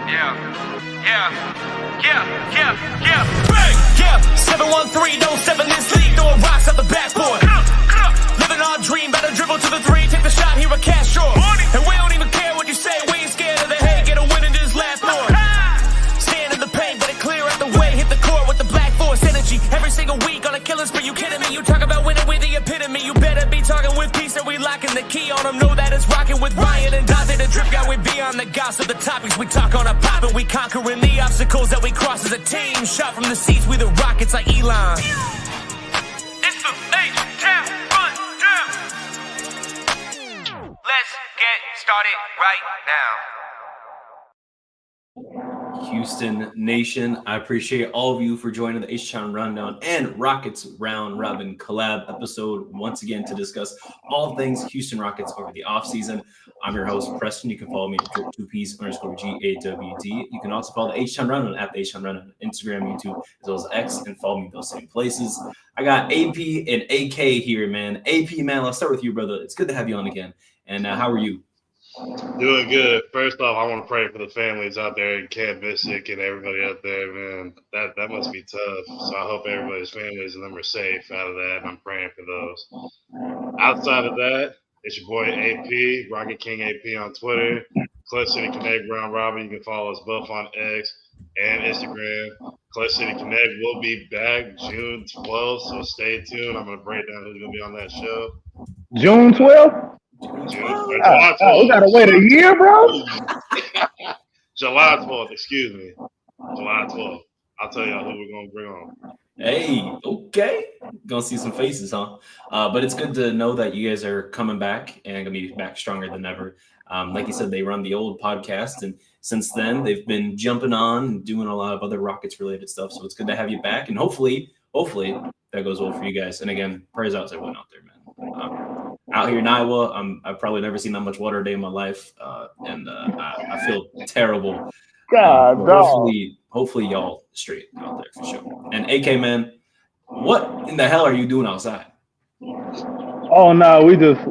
Bang! Yeah, 713, don't step in this league, throwing rocks at the backboard. Living our dream, better dribble to the three, take the shot, here a cash short. And we don't even care what you say, we ain't scared of the hate, get a win in this last board. Stand in the paint, better clear out the way, hit the court with the black force energy. Every single week on a killing spree, you kidding me? You talk about winning with the epitome, you better be talking with peace and we locking the key on them. Know that it's rocking with Ryan and Donte, the drip guy, we beyond the gossip, the topics we talk on a pop and we conquering the obstacles that we cross as a team. Shot from the seats, we the Rockets like Elon. It's the H-Town rundown. Let's get started right now. Houston Nation, I appreciate all of you for joining the H-Town Rundown and Rockets Round Robin collab episode once again to discuss all things Houston Rockets over the offseason. I'm your host, Preston. You can follow me at drip2piece_GAWD. You can also follow the H-Town Rundown at the H-Town Rundown on Instagram, YouTube, as well as X, and follow me those same places. I got AP and AK here, man. AP, man, let's start with you, brother. It's good to have you on again. And how are you? Doing good. First off, I want to pray for the families out there in Cam Whitmore and everybody out there, man. That must be tough. So I hope everybody's families and them are safe out of that, and I'm praying for those. Outside of that, it's your boy AP, Rocket King AP on Twitter, Clutch City Connect Round Robin. You can follow us both on X and Instagram. Clutch City Connect will be back June 12th, so stay tuned. I'm going to break down who's going to be on that show. June 12th? July 12th. We gotta wait a year, bro. July 12th, excuse me. July 12th. I'll tell y'all who we're gonna bring on. Hey, okay. Gonna see some faces, huh? But it's good to know that you guys are coming back and gonna be back stronger than ever. Like you said, they run the old podcast, and since then they've been jumping on and doing a lot of other Rockets related stuff. So it's good to have you back, and hopefully that goes well for you guys. And again, prayers out to everyone out there, man. Out here in Iowa, I've probably never seen that much water a day in my life, and I feel terrible. God, hopefully y'all straight out there for sure. And AK, man, what in the hell are you doing outside? Oh no, we just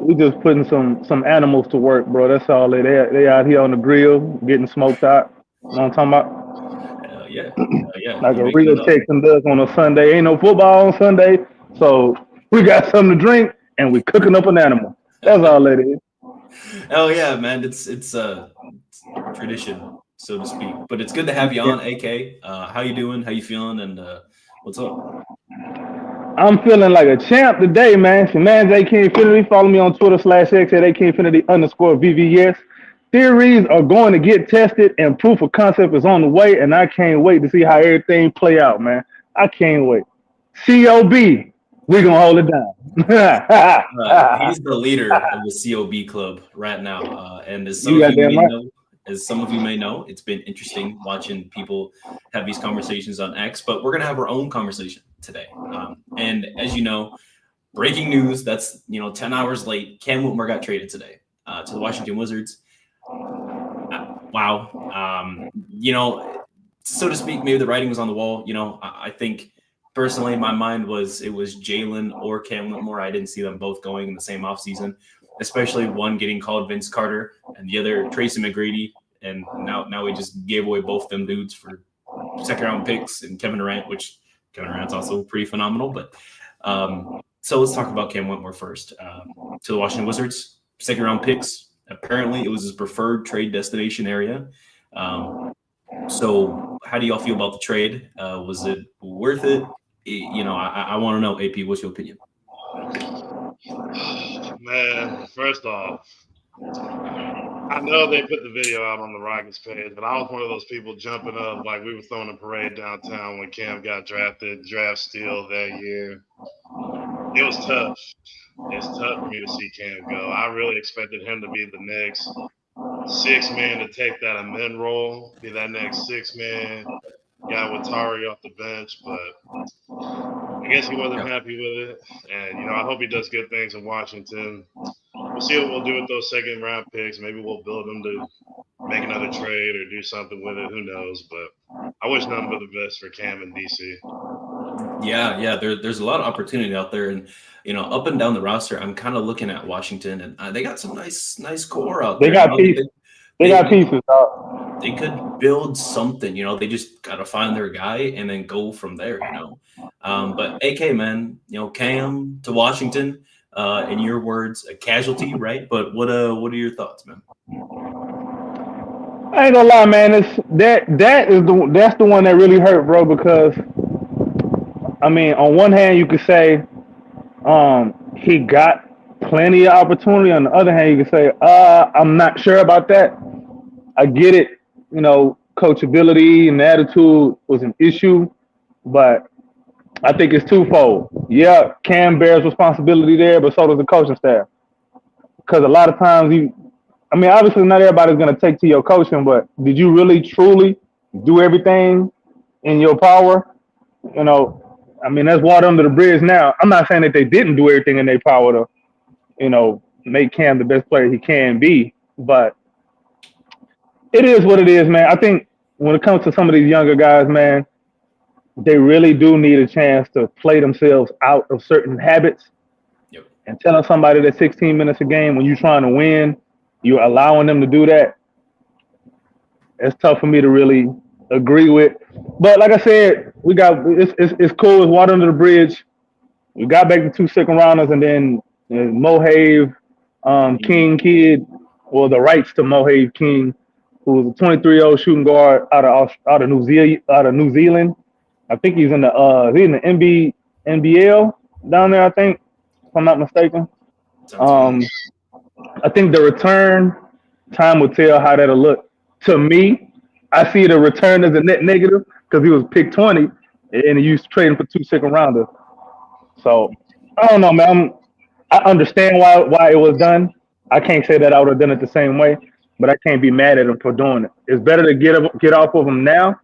putting some animals to work, bro. That's all they out here on the grill getting smoked out. You know what I'm talking about? Yeah. Like a real Texan does on a Sunday. Ain't no football on Sunday, so we got something to drink and we cooking up an animal. That's all that is. Oh yeah, man. It's tradition, so to speak. But it's good to have you on, AK. How you doing? How you feeling? And what's up? I'm feeling like a champ today, man. So man's AK Infinity. Follow me on Twitter /X at AK Infinity_VVS. Theories are going to get tested and proof of concept is on the way, and I can't wait to see how everything play out, man. I can't wait. COB. We're going to hold it down. He's the leader of the COB club right now. And as some of you may know, it's been interesting watching people have these conversations on X, but we're going to have our own conversation today. And as you know, breaking news, that's 10 hours late. Cam Whitmore got traded today to the Washington Wizards. Wow. So to speak, maybe the writing was on the wall. I think personally, my mind was it was Jalen or Cam Whitmore. I didn't see them both going in the same offseason, especially one getting called Vince Carter and the other Tracy McGrady. And now we just gave away both them dudes for second-round picks and Kevin Durant, which Kevin Durant's also pretty phenomenal. But so let's talk about Cam Whitmore first. To the Washington Wizards, second-round picks. Apparently, it was his preferred trade destination area. So how do y'all feel about the trade? Was it worth it? I want to know, AP, what's your opinion? Man, first off, I know they put the video out on the Rockets page, but I was one of those people jumping up like we were throwing a parade downtown when Cam got drafted, draft steal that year. It was tough. It's tough for me to see Cam go. I really expected him to be the next six man to take that amend role, be that next six man guy with Tari off the bench, but I guess he wasn't happy with it. And I hope he does good things in Washington. We'll see what we'll do with those second round picks. Maybe we'll build them to make another trade or do something with it. Who knows? But I wish nothing but the best for Cam in DC. Yeah. There's a lot of opportunity out there, and up and down the roster, I'm kind of looking at Washington, and they got some nice core out there. They got pieces. They got pieces, dog. They could build something, you know. They just got to find their guy and then go from there, you know. But AK, man, you know, Cam to Washington, in your words, a casualty, right? But what are your thoughts, man? I ain't gonna lie, man. That's the one that really hurt, bro. Because I mean, on one hand, you could say he got plenty of opportunity. On the other hand, you could say, I'm not sure about that. I get it. You know, coachability and attitude was an issue, but I think it's twofold. Yeah, Cam bears responsibility there, but so does the coaching staff. Because a lot of times obviously not everybody's going to take to your coaching, but did you really truly do everything in your power? You know, I mean, that's water under the bridge now. I'm not saying that they didn't do everything in their power to, you know, make Cam the best player he can be, but it is what it is, man. I think when it comes to some of these younger guys, man, they really do need a chance to play themselves out of certain habits. Yep. And telling somebody that 16 minutes a game when you're trying to win, you're allowing them to do that. It's tough for me to really agree with. But like I said, it's cool. It's water under the bridge. We got back to 2 second rounders, and then Mohave King kid, or the rights to Mohave King, who was a 23-year-old shooting guard out of New Zealand. I think he's in the NBL down there, I think, if I'm not mistaken. I think the return, time will tell how that'll look. To me, I see the return as a net negative because he was picked 20 and he used to trade him for 2 second rounders. So I don't know, man. I understand why it was done. I can't say that I would have done it the same way, but I can't be mad at him for doing it. It's better to get off of him now.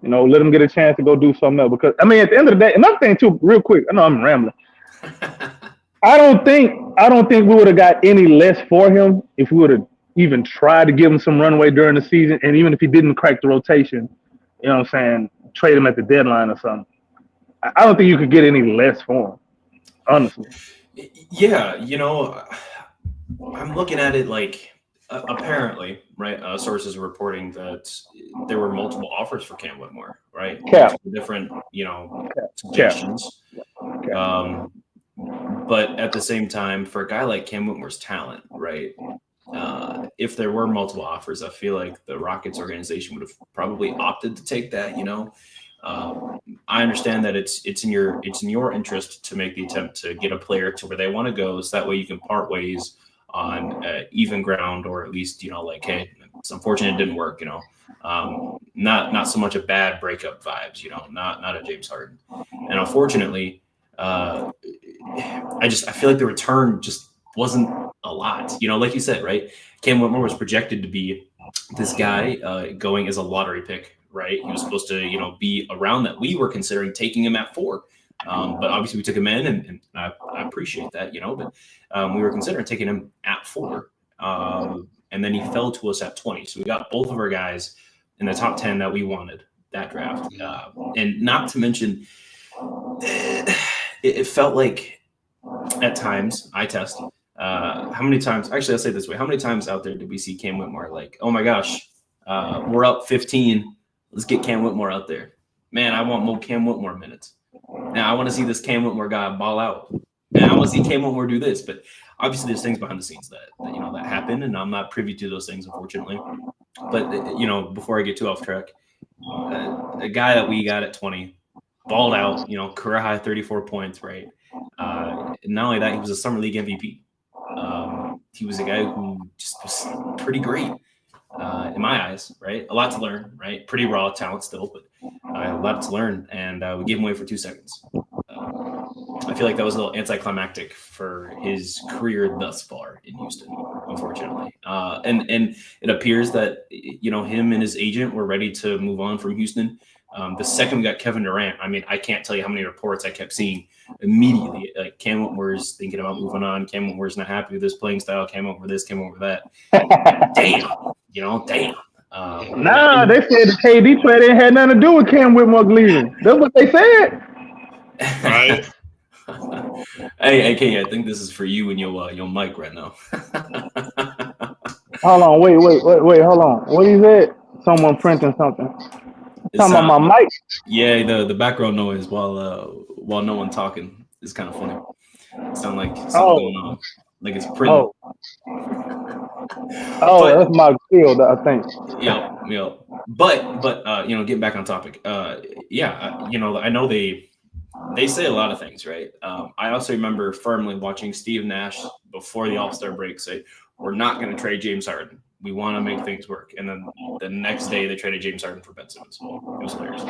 You know, let him get a chance to go do something else. Because I mean, at the end of the day, another thing too, real quick. I know I'm rambling. I don't think we would have got any less for him if we would have even tried to give him some runway during the season, and even if he didn't crack the rotation, you know what I'm saying, trade him at the deadline or something. I don't think you could get any less for him, honestly. Yeah, you know, I'm looking at it like apparently, right? Sources are reporting that there were multiple offers for Cam Whitmore, right? Cap. Different, you know, suggestions. But at the same time, for a guy like Cam Whitmore's talent, right? If there were multiple offers, I feel like the Rockets organization would have probably opted to take that. You know, I understand that it's in your interest to make the attempt to get a player to where they want to go, so that way you can part ways on even ground, or at least, you know, like, hey, it's unfortunate it didn't work. You know, not so much a bad breakup vibes. You know, not a James Harden, and unfortunately. I feel like the return just wasn't a lot, you know, like you said, right? Cam Whitmore was projected to be this guy going as a lottery pick, right? He was supposed to, you know, be around that. We were considering taking him at 4, but obviously we took him in, and I appreciate that, you know, but we were considering taking him at 4, and then he fell to us at 20. So we got both of our guys in the top 10 that we wanted that draft, and not to mention. It felt like at times, eye test, how many times, actually, I'll say it this way, how many times out there did we see Cam Whitmore like, oh my gosh, we're up 15, let's get Cam Whitmore out there. Man, I want more Cam Whitmore minutes. Now I want to see this Cam Whitmore guy ball out. And I want to see Cam Whitmore do this. But obviously there's things behind the scenes that you know, that happen, and I'm not privy to those things, unfortunately. But, you know, before I get too off track, a guy that we got at 20, balled out, you know, career high 34 points, right? Not only that, he was a summer league MVP. He was a guy who just was pretty great in my eyes, right? A lot to learn, right? Pretty raw talent still, but a lot to learn, and we gave him away for 2 seconds. I feel like that was a little anticlimactic for his career thus far in Houston, unfortunately. And it appears that, you know, him and his agent were ready to move on from Houston. The second we got Kevin Durant, I mean, I can't tell you how many reports I kept seeing immediately. Like, Cam Whitmore's thinking about moving on. Cam Whitmore's not happy with this playing style. Cam Whitmore this, Cam Whitmore that. Damn. You know, damn. They said the KD trade ain't had nothing to do with Cam Whitmore leaving. That's what they said. Right. Hey, AK, I think this is for you and your mic right now. Hold on, wait, hold on. What is it? Someone printing something. It's Talking about my mic. yeah, the background noise while no one talking is kind of funny. It sound like something Oh, going on, like it's printing. oh, But that's my field, I think. yeah. But getting back on topic. I know they say a lot of things, right? I also remember firmly watching Steve Nash before the All-Star break say, "We're not going to trade James Harden. We want to make things work." And then the next day they traded James Harden for Ben Simmons. It was hilarious.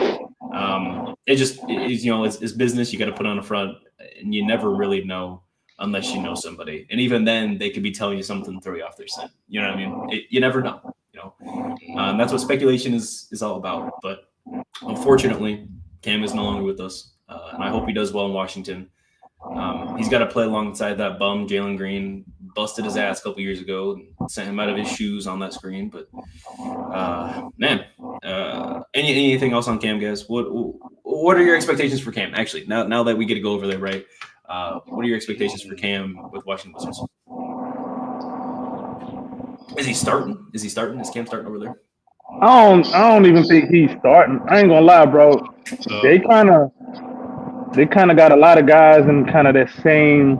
It's business. You got to put on a front, and you never really know unless you know somebody. And even then, they could be telling you something to throw you off their scent. You know what I mean? You never know. That's what speculation is all about. But unfortunately, Cam is no longer with us, and I hope he does well in Washington. He's got to play alongside that bum Jalen Green. Busted his ass a couple years ago and sent him out of his shoes on that screen. But anything else on Cam, guys? What are your expectations for Cam? Actually, now that we get to go over there, right? What are your expectations for Cam with Washington Wizards? Is he starting? Is Cam starting over there? I don't even think he's starting. I ain't gonna lie, bro. They kind of got a lot of guys in kind of that same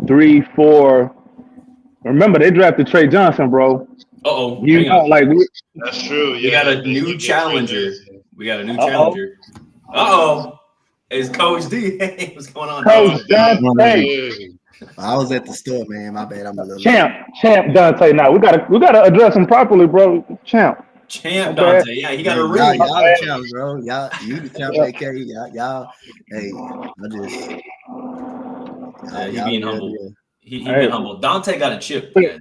3-4. Remember, they drafted Trey Johnson, bro. Uh-oh. That's true. Yeah, we got a new challenger. Uh-oh. It's Coach D. Hey, what's going on? Coach Donte. I was at the store, man. My bad. I'm a little Champ Donte. Now we gotta address him properly, bro. Champ Donte. Yeah, he got a ring. Y'all the champs, bro. Y'all, you the champ, AK. Y'all. Hey, he being humble. He being humble. Donte got a chip. Man.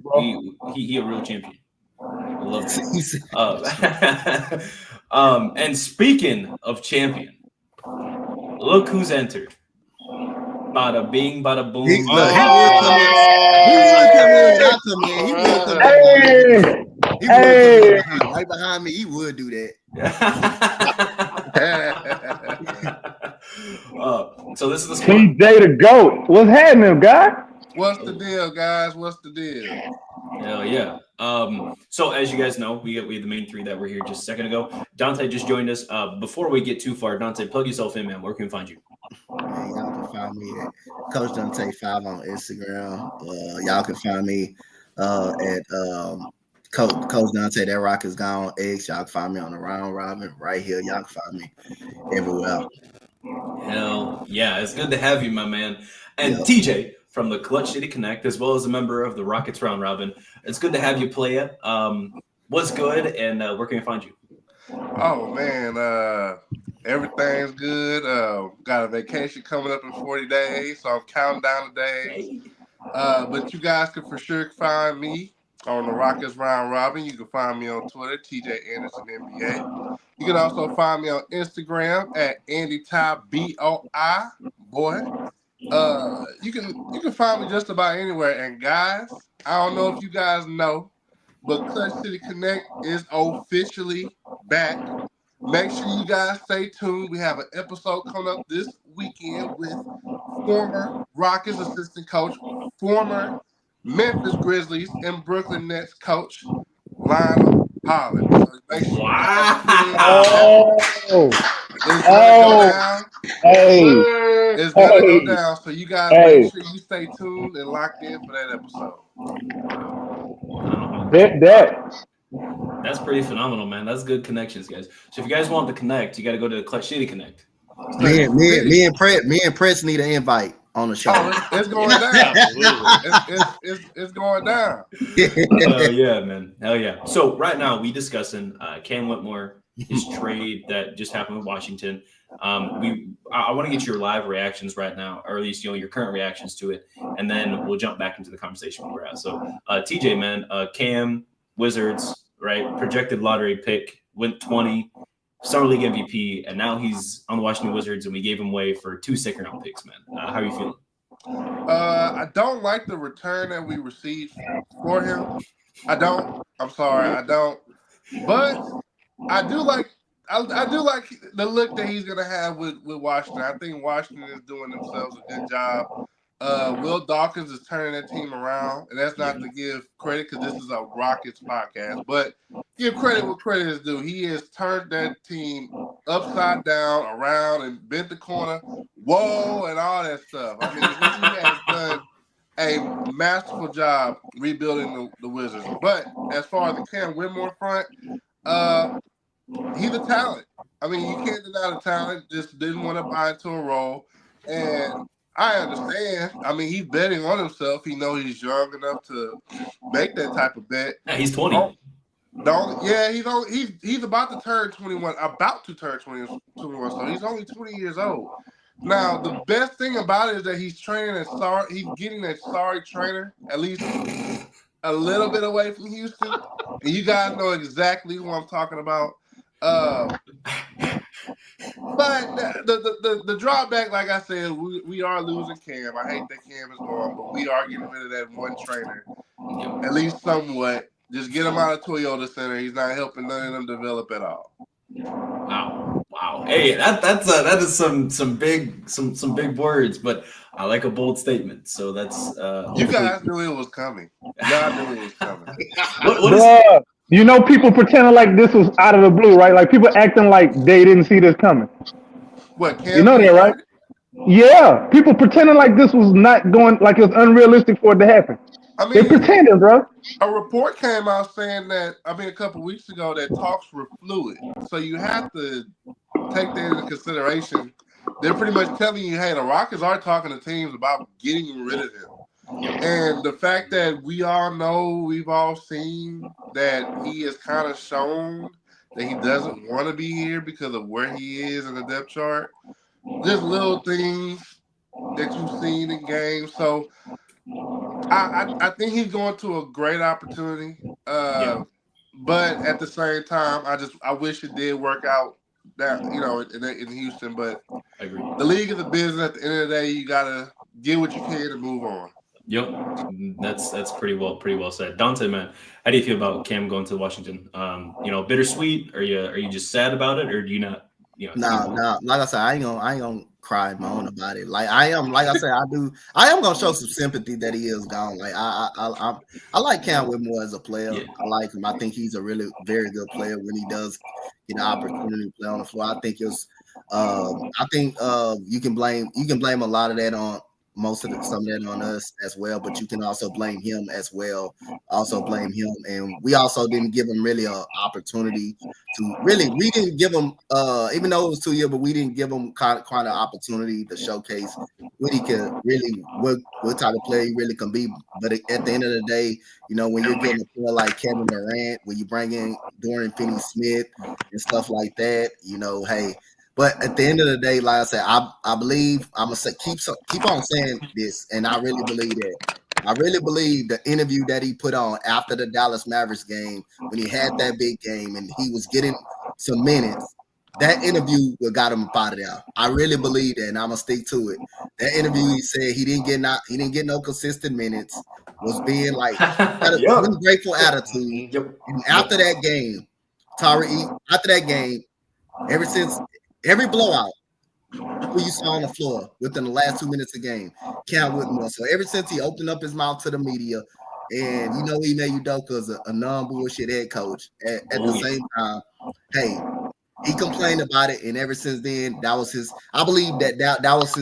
He a real champion. I love it. And speaking of champion, look who's entered. Bada bing, bada boom. He would come in right behind me. He would do that. So this is the squad. TJ the GOAT. What's happening, guy? What's the deal, guys? What's the deal? Hell yeah. So as you guys know, we had the main three that were here just a second ago. Donte just joined us. Before we get too far, Donte, plug yourself in, man. Where can we find you? Man, y'all can find me at Coach Donte 5 on Instagram. Y'all can find me at Coach Donte. That rock is gone. X. Y'all can find me on the round robin right here. Y'all can find me everywhere. Hell yeah, it's good to have you, my man. And TJ from the Clutch City Connect, as well as a member of the Rockets Round Robin. It's good to have you play it. What's good, and where can we find you? Oh man, everything's good. Got a vacation coming up in 40 days, so I'm counting down the days. But you guys can for sure find me on the Rockets Round Robin. You can find me on Twitter, TJ Anderson NBA. You can also find me on Instagram at AndyTyBOI. Boy. You can find me just about anywhere. And guys, I don't know if you guys know, but Clutch City Connect is officially back. Make sure you guys stay tuned. We have an episode coming up this weekend with former Rockets assistant coach, former Memphis Grizzlies and Brooklyn Nets coach, Lionel Holland. So make sure it's gonna go down. So you guys make sure you stay tuned and locked in for that episode. That's pretty phenomenal, man. That's good connections, guys. So if you guys want to connect, you got to go to the Clutch City Connect. Me and Press need an invite on the show. Oh, it's going down. It's going down. Hell yeah, man. Hell yeah. So right now we discussing Cam Whitmore, his trade that just happened with Washington. I want to get your live reactions right now, or at least your current reactions to it, and then we'll jump back into the conversation where we're at. So TJ, man, Cam, Wizards, right? Projected lottery pick, went 20, Summer League MVP, and now he's on the Washington Wizards, and we gave him away for 2 second-round picks, man. How are you feeling? I don't like the return that we received for him. I'm sorry, I don't. But I do like the look that he's gonna have with Washington. I think Washington is doing themselves a good job Will Dawkins is turning that team around, and that's not to give credit because this is a Rockets podcast, but give credit what credit is due. He has turned that team upside down, around, and bent the corner, whoa, and all that stuff. I mean, he has done a masterful job rebuilding the Wizards. But as far as the Cam Whitmore front, he's a talent. I mean, you can't deny the talent. Just didn't want to buy into a role, and I understand. I mean, he's betting on himself. He knows he's young enough to make that type of bet. Yeah, he's 20. He's about to turn 21. About to turn 21. So he's only 20 years old. Now, the best thing about it is that he's training he's getting a sorry trainer, at least a little bit away from Houston. And you guys know exactly who I'm talking about. But the drawback, like I said, we are losing Cam. I hate that Cam is gone, but we are getting rid of that one trainer, at least somewhat. Just get him out of Toyota Center. He's not helping none of them develop at all. Wow. Hey, that is some big words, but I like a bold statement. So that's you guys knew it was coming. Y'all knew it was coming. What is you know, people pretending like this was out of the blue, right? Like people acting like they didn't see this coming. What, Cam? You know that, right? Yeah, people pretending like this was not going, like it was unrealistic for it to happen. I mean, they pretending, bro. A report came out saying that, a couple weeks ago, that talks were fluid. So you have to take that into consideration. They're pretty much telling you, hey, the Rockets are talking to teams about getting rid of him. And the fact that we all know, we've all seen that he has kind of shown that he doesn't want to be here because of where he is in the depth chart. Just little things that you've seen in games. So I think he's going to a great opportunity. But at the same time, I wish it did work out that, in Houston. But I agree. The league is a business. At the end of the day, you gotta get what you can and move on. Yep, that's pretty well said. Donte, man, how do you feel about Cam going to Washington? Bittersweet? Are you just sad about it, or do you not? No. Like I said, I ain't gonna cry and moan about it. Like I am. Like I said, I am gonna show some sympathy that he is gone. Like I like Cam Whitmore as a player. Yeah. I like him. I think he's a really very good player when he does get an opportunity to play on the floor. I think you can blame a lot of that on. Some of that on us as well, but you can also blame him as well. And we also didn't give him really an opportunity to really. We didn't give him, even though it was 2 years, but we didn't give him quite an opportunity to showcase what he could really, what type of player he really can be. But at the end of the day, when you're getting a player like Kevin Durant, when you bring in Dorian Finney-Smith and stuff like that, hey. But at the end of the day, like I said, I believe I'm gonna keep on saying this, and I really believe that. I really believe the interview that he put on after the Dallas Mavericks game, when he had that big game and he was getting some minutes, that interview got him out of there. I really believe that, and I'm gonna stick to it. That interview, he said he didn't get no consistent minutes, was being like had a ungrateful attitude. And after that game, every blowout who you saw on the floor within the last 2 minutes of the game, Cam Whitmore. So ever since he opened up his mouth to the media, and he made Udoka as a non-bullshit head coach. At the same time, hey, he complained about it, and ever since then, that was his. I believe that was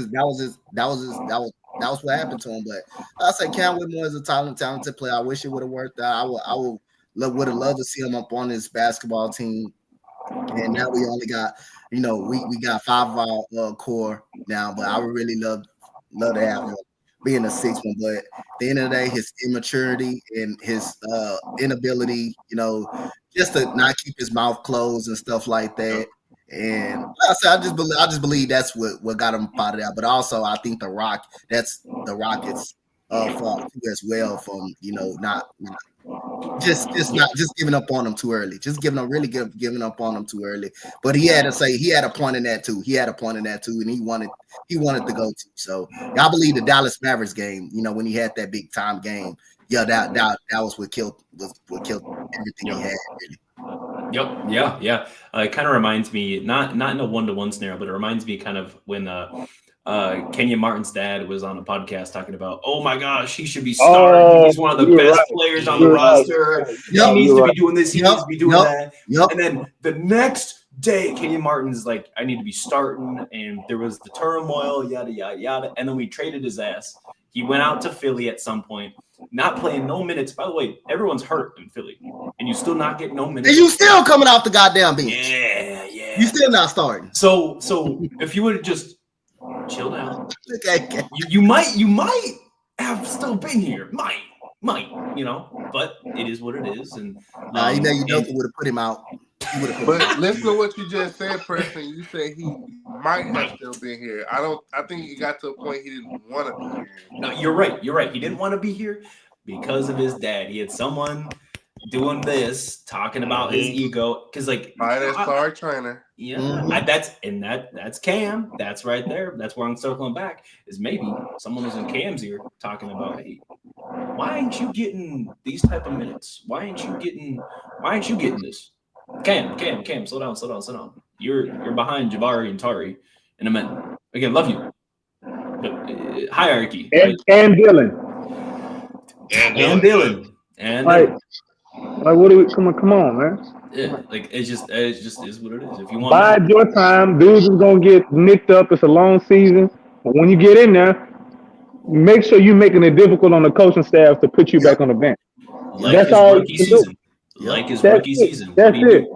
what happened to him. But I say Cam Whitmore is a talented player. I wish it would have worked out. I would have loved to see him up on this basketball team. And now we only got, we got 5 of our core now, but I would really love to have him being a 6th one. But at the end of the day, his immaturity and his inability, just to not keep his mouth closed and stuff like that. And like I said, I just believe that's what got him out of that. But also, I think that's the Rockets' fault as well from not just giving up on them too early. Just giving up on them too early. But he had a point in that too. And he wanted to go to. So I believe the Dallas Mavericks game, when he had that big time game, that was what killed everything he had, really. Yep. Yeah. It kind of reminds me, not in a 1-to-1 scenario, but it reminds me kind of when Kenyon Martin's dad was on a podcast talking about, oh my gosh, he should be starting. He's one of the best players on the roster. He needs to be doing this. He needs to be doing that. And then the next day, Kenyon Martin's like, I need to be starting. And there was the turmoil, yada, yada, yada. And then we traded his ass. He went out to Philly at some point, not playing no minutes. By the way, everyone's hurt in Philly. And you still not getting no minutes. And you still coming off the goddamn bench. Yeah. You still not starting. So if you would have just chill down. Okay. You might have still been here. Might, but it is what it is. And you would have put him out. But listen to what you just said, Preston. You said he might have still been here. I think he got to a point he didn't want to be here. No, you're right. He didn't want to be here because of his dad. He had someone doing this, talking about his ego, because star trainer. Yeah, that's Cam. That's right there. That's where I'm circling back. Is maybe someone was in Cam's ear talking about, hey, why ain't you getting these type of minutes? Why ain't you getting this? Cam, slow down. You're behind Jabari and Tari in a minute. Again, love you. But hierarchy. And Dylan. And what do we come on, man? Yeah, it just is what it is. If you want bide your time, dudes is gonna get nicked up. It's a long season. But when you get in there, make sure you're making it difficult on the coaching staff to put you back on the bench. That's all you can do. His rookie season. That's it.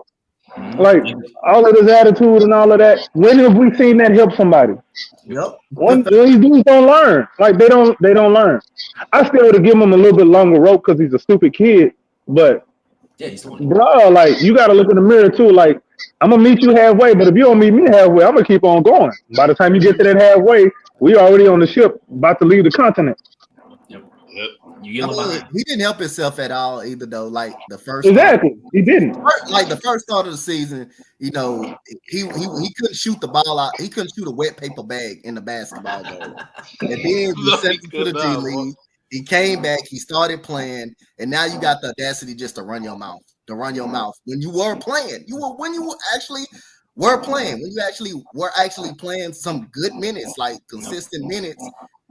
Like all of this attitude and all of that. When have we seen that help somebody? Yep. When these dudes don't learn. Like they don't learn. I still would have given him a little bit longer rope because he's a stupid kid. But bro, like you gotta look in the mirror too. Like I'm gonna meet you halfway, but if you don't meet me halfway, I'm gonna keep on going. By the time you get to that halfway, we already on the ship about to leave the continent. He didn't help himself at all either, though. Like the first, he didn't. Like the first start of the season, he couldn't shoot the ball out. He couldn't shoot a wet paper bag in the basketball game. And then he sent him to the G League. He came back. He started playing, and now you got the audacity just to run your mouth. When you were playing, when you actually were playing some good minutes, like consistent minutes.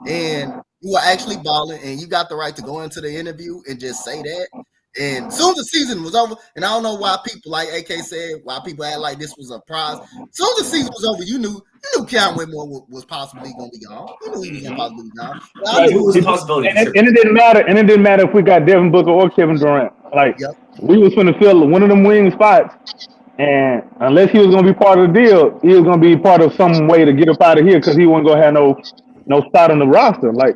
And you were actually balling, and you got the right to go into the interview and just say that. And soon as the season was over, and I don't know why people, like AK said, why people act like this was a prize. Soon as the season was over, you knew Cam Whitmore was possibly going to be gone. You knew he was going to possibly be gone. It was a possibility. And it didn't matter. And it didn't matter if we got Devin Booker or Kevin Durant. Like we was going to fill one of them wing spots. And unless he was going to be part of the deal, he was going to be part of some way to get up out of here because he wasn't going to have no spot on the roster. Like,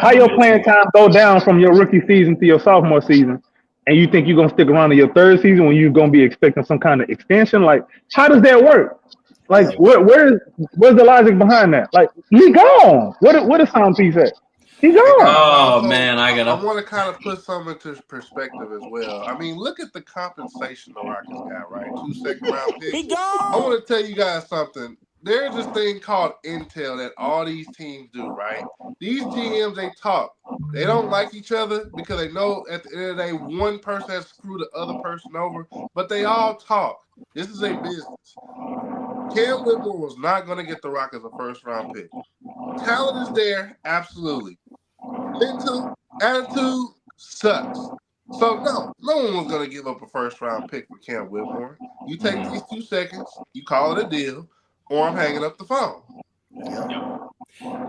how your playing time go down from your rookie season to your sophomore season, and you think you're gonna stick around to your third season when you're gonna be expecting some kind of extension? Like, how does that work? Like, where's the logic behind that? Like, he gone. What is Soundpiece at? He gone. Oh man, I want to kind of put something into perspective as well. I mean, look at the compensation the Rockets got, right? 2 second-round picks. He gone. I want to tell you guys something. There's this thing called intel that all these teams do, right? These GMs, they talk. They don't like each other because they know at the end of the day, one person has screwed the other person over, but they all talk. This is a business. Cam Whitmore was not going to get the Rockets a first-round pick. Talent is there, absolutely. Attitude sucks. So, no one was going to give up a first-round pick for Cam Whitmore. You take these 2 seconds, you call it a deal, or I'm hanging up the phone.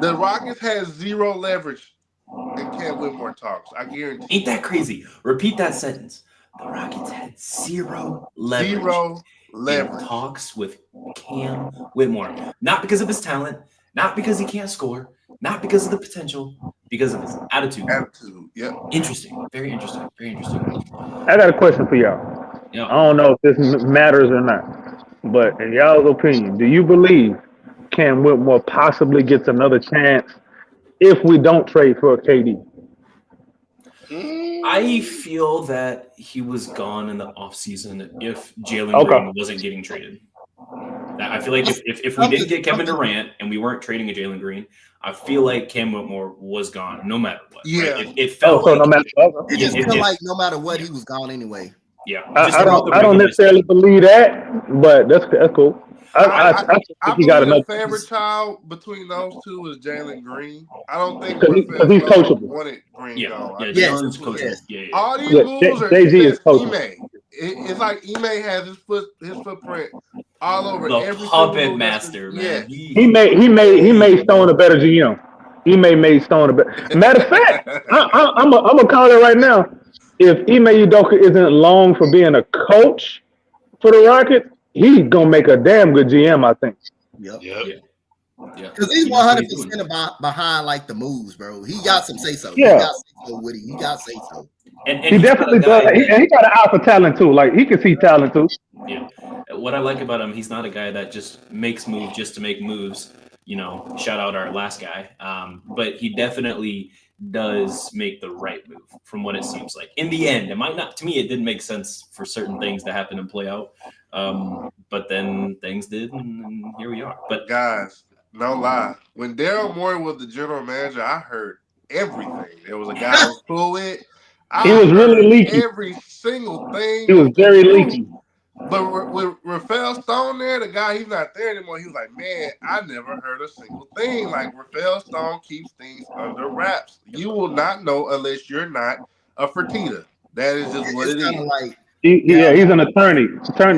The Rockets has zero leverage in Cam Whitmore talks. I guarantee. Ain't that crazy? Repeat that sentence. The Rockets had zero leverage in talks with Cam Whitmore. Not because of his talent, not because he can't score, not because of the potential, because of his attitude. Yeah. Interesting. Very interesting. I got a question for y'all. I don't know if this matters or not, but in y'all's opinion, do you believe Cam Whitmore possibly gets another chance if we don't trade for a KD? I feel that he was gone in the offseason if Jalen Green wasn't getting traded. I feel like if we didn't get Kevin Durant and we weren't trading a Jalen Green, I feel like Cam Whitmore was gone no matter what. Yeah. Right? It felt no matter what. It just felt like no matter what, he was gone anyway. Yeah. I don't necessarily believe that, but that's cool. I think I he got believe the enough favorite child between those two is Jalen Green. I don't think because he's Rafael Stone coachable. wanted Green Yeah, gone. I yeah, think Yes, Jalen's this was coachable. it. Yeah. All these Yeah, moves are JG is since coachable. Ime. It's like Ime has his footprint all over The every single puppet move. master, man. Yes. He made Stone a better GM. He made Stone a better. Matter of fact, I'm a call it right now. If Ime Udoka isn't long for being a coach for the Rockets, he's gonna make a damn good GM, I think. Yep. Yep. Yeah. Yeah. Because he's He knows what 100% doing. behind like the moves, bro. He got some say so. Yeah. He got say so with him. He got say so. And He he's not a definitely guy does. that, He got an eye for talent too. Like he can see talent too. yeah. What I like about him, he's not a guy that just makes moves just to make moves. Shout out our last guy. But he definitely does make the right move from what it seems like. In the end, it might not, to me, it didn't make sense for certain things to happen and play out. But then things did, and here we are. But Guys, no lie. When Daryl Morey was the general manager, I heard everything. There was a guy I was cool with. He was really heard leaky. every single thing. He was that they very do. leaky. But with Rafael Stone there, the guy, he's not there anymore. He was like, man, I never heard a single thing. Like, Rafael Stone keeps things under wraps. You will not know unless you're not a Fertitta. That is just what It's it kind is. of like Yeah, he's an attorney.